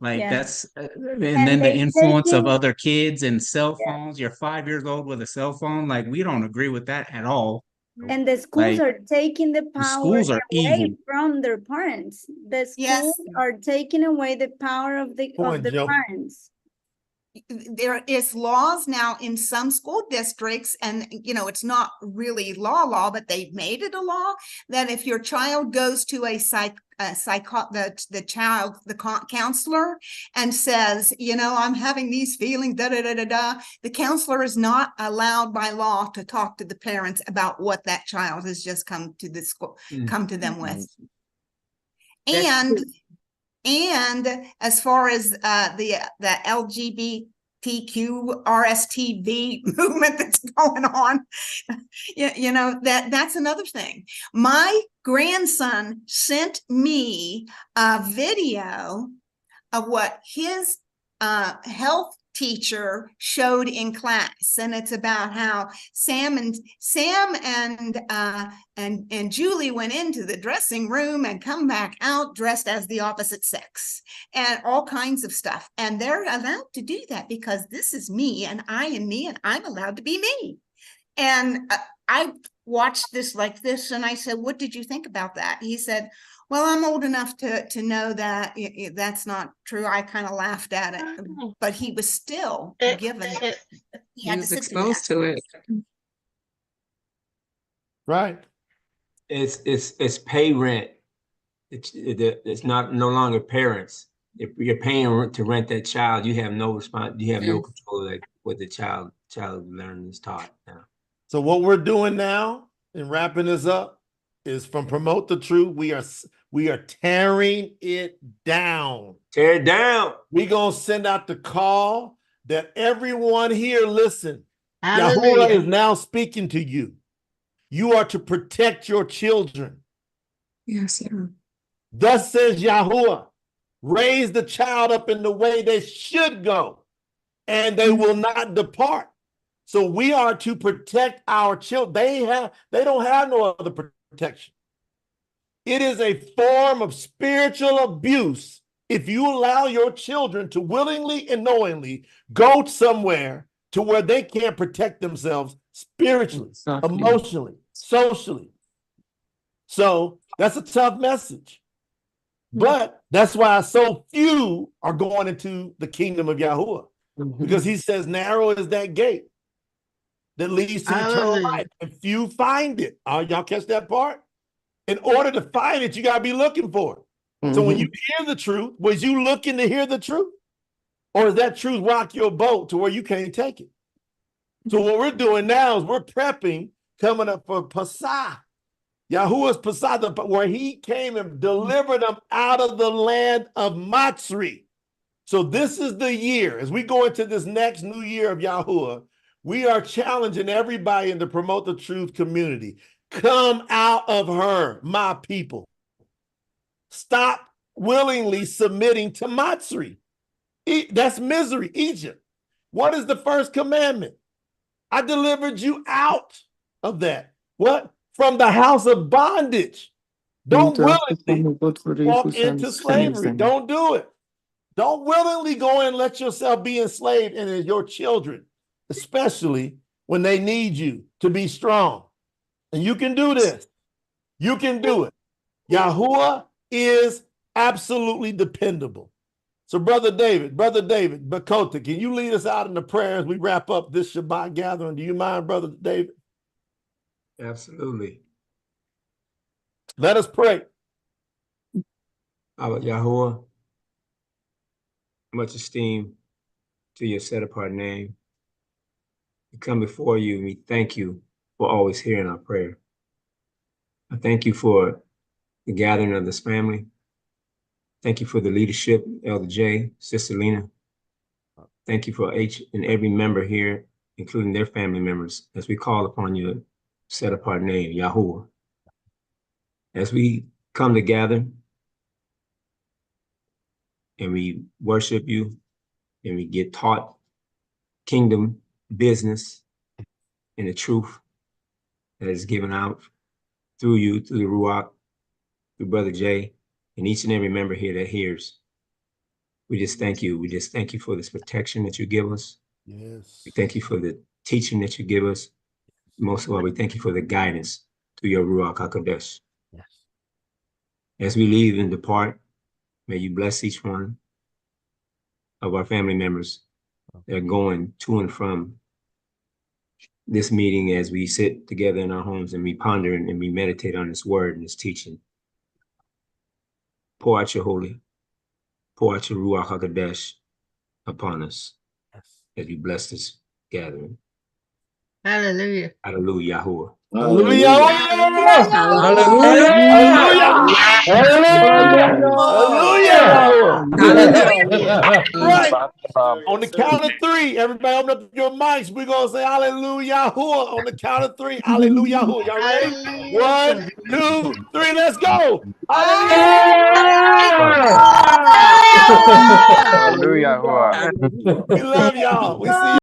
Like that's, and then the influence of other kids and cell phones. You're 5 years old with a cell phone. Like, we don't agree with that at all. And the schools are taking the power away from their parents. The schools are taking away the power of the parents. there is laws now in some school districts, and it's not really law, but they've made it a law that if your child goes to the counselor and says, I'm having these feelings, the counselor is not allowed by law to talk to the parents about what that child has just come to the school, come to them with. And as far as the LGBTQ RSTV movement that's going on, that's another thing. My grandson sent me a video of what his health teacher showed in class, and it's about how Sam and Julie went into the dressing room and come back out dressed as the opposite sex, and all kinds of stuff. And they're allowed to do that because this is me, and I am me, and I'm allowed to be me. And I watched this like this, and I said, "What did you think about that?" He said, "Well, I'm old enough to know that that's not true." I kind of laughed at it, but he was still given. He was exposed to it. Right. It's pay rent. It's no longer parents. If you're paying to rent that child, you have no response. You have no control of what the child learning is taught now. So what we're doing now in wrapping this up is from Promote the Truth. We are tearing it down. Tear it down. We're going to send out the call that everyone here, listen. Hallelujah. Yahuwah is now speaking to you. You are to protect your children. Yes, sir. Thus says Yahuwah, raise the child up in the way they should go, and they will not depart. So we are to protect our children. They don't have no other protection. It is a form of spiritual abuse if you allow your children to willingly and knowingly go somewhere to where they can't protect themselves spiritually, emotionally, socially. So that's a tough message. But that's why so few are going into the kingdom of Yahuwah, because he says narrow is that gate that leads to eternal life, and few find it. Y'all catch that part? In order to find it, you got to be looking for it. So when you hear the truth, was you looking to hear the truth? Or does that truth rock your boat to where you can't take it? So what we're doing now is we're prepping, coming up for Matsah. Yahuwah's Matsah, where he came and delivered them out of the land of Matsah. So this is the year, as we go into this next new year of Yahuwah, we are challenging everybody in the Promote the Truth community. Come out of her, my people. Stop willingly submitting to Matsah. That's misery, Egypt. What is the first commandment? I delivered you out of that. What? From the house of bondage. Don't willingly walk into slavery. Don't do it. Don't willingly go and let yourself be enslaved and your children, especially when they need you to be strong. And you can do this. You can do it. Yahuwah is absolutely dependable. So Brother David, Bakota, can you lead us out in the prayer as we wrap up this Shabbat gathering? Do you mind, Brother David? Absolutely. Let us pray. Our Yahuwah, much esteem to your set-apart name. We come before you and we thank you for always hearing our prayer. I thank you for the gathering of this family. Thank you for the leadership, Elder J, Sister Lena. Thank you for each and every member here, including their family members, as we call upon your set-apart name, Yahuwah. As we come together and we worship you and we get taught kingdom business and the truth that is given out through you, through the Ruach, through Brother Jay, and each and every member here that hears. We just thank you. We just thank you for this protection that you give us. Yes. We thank you for the teaching that you give us. Most of all, we thank you for the guidance through your Ruach HaKodesh. Yes. As we leave and depart, may you bless each one of our family members that are going to and from this meeting as we sit together in our homes and we ponder and we meditate on this word and this teaching. Pour out your holy, pour out your Ruach HaKodesh upon us as we bless this gathering. Hallelujah. Hallelujah, Yahuwah. Hallelujah. Hallelujah! Right. On the count of three, everybody open up your mics. We're going to say hallelujah. On the count of three, hallelujah. Y'all ready? 1, 2, 3, let's go. Hallelujah. We love y'all. We see you.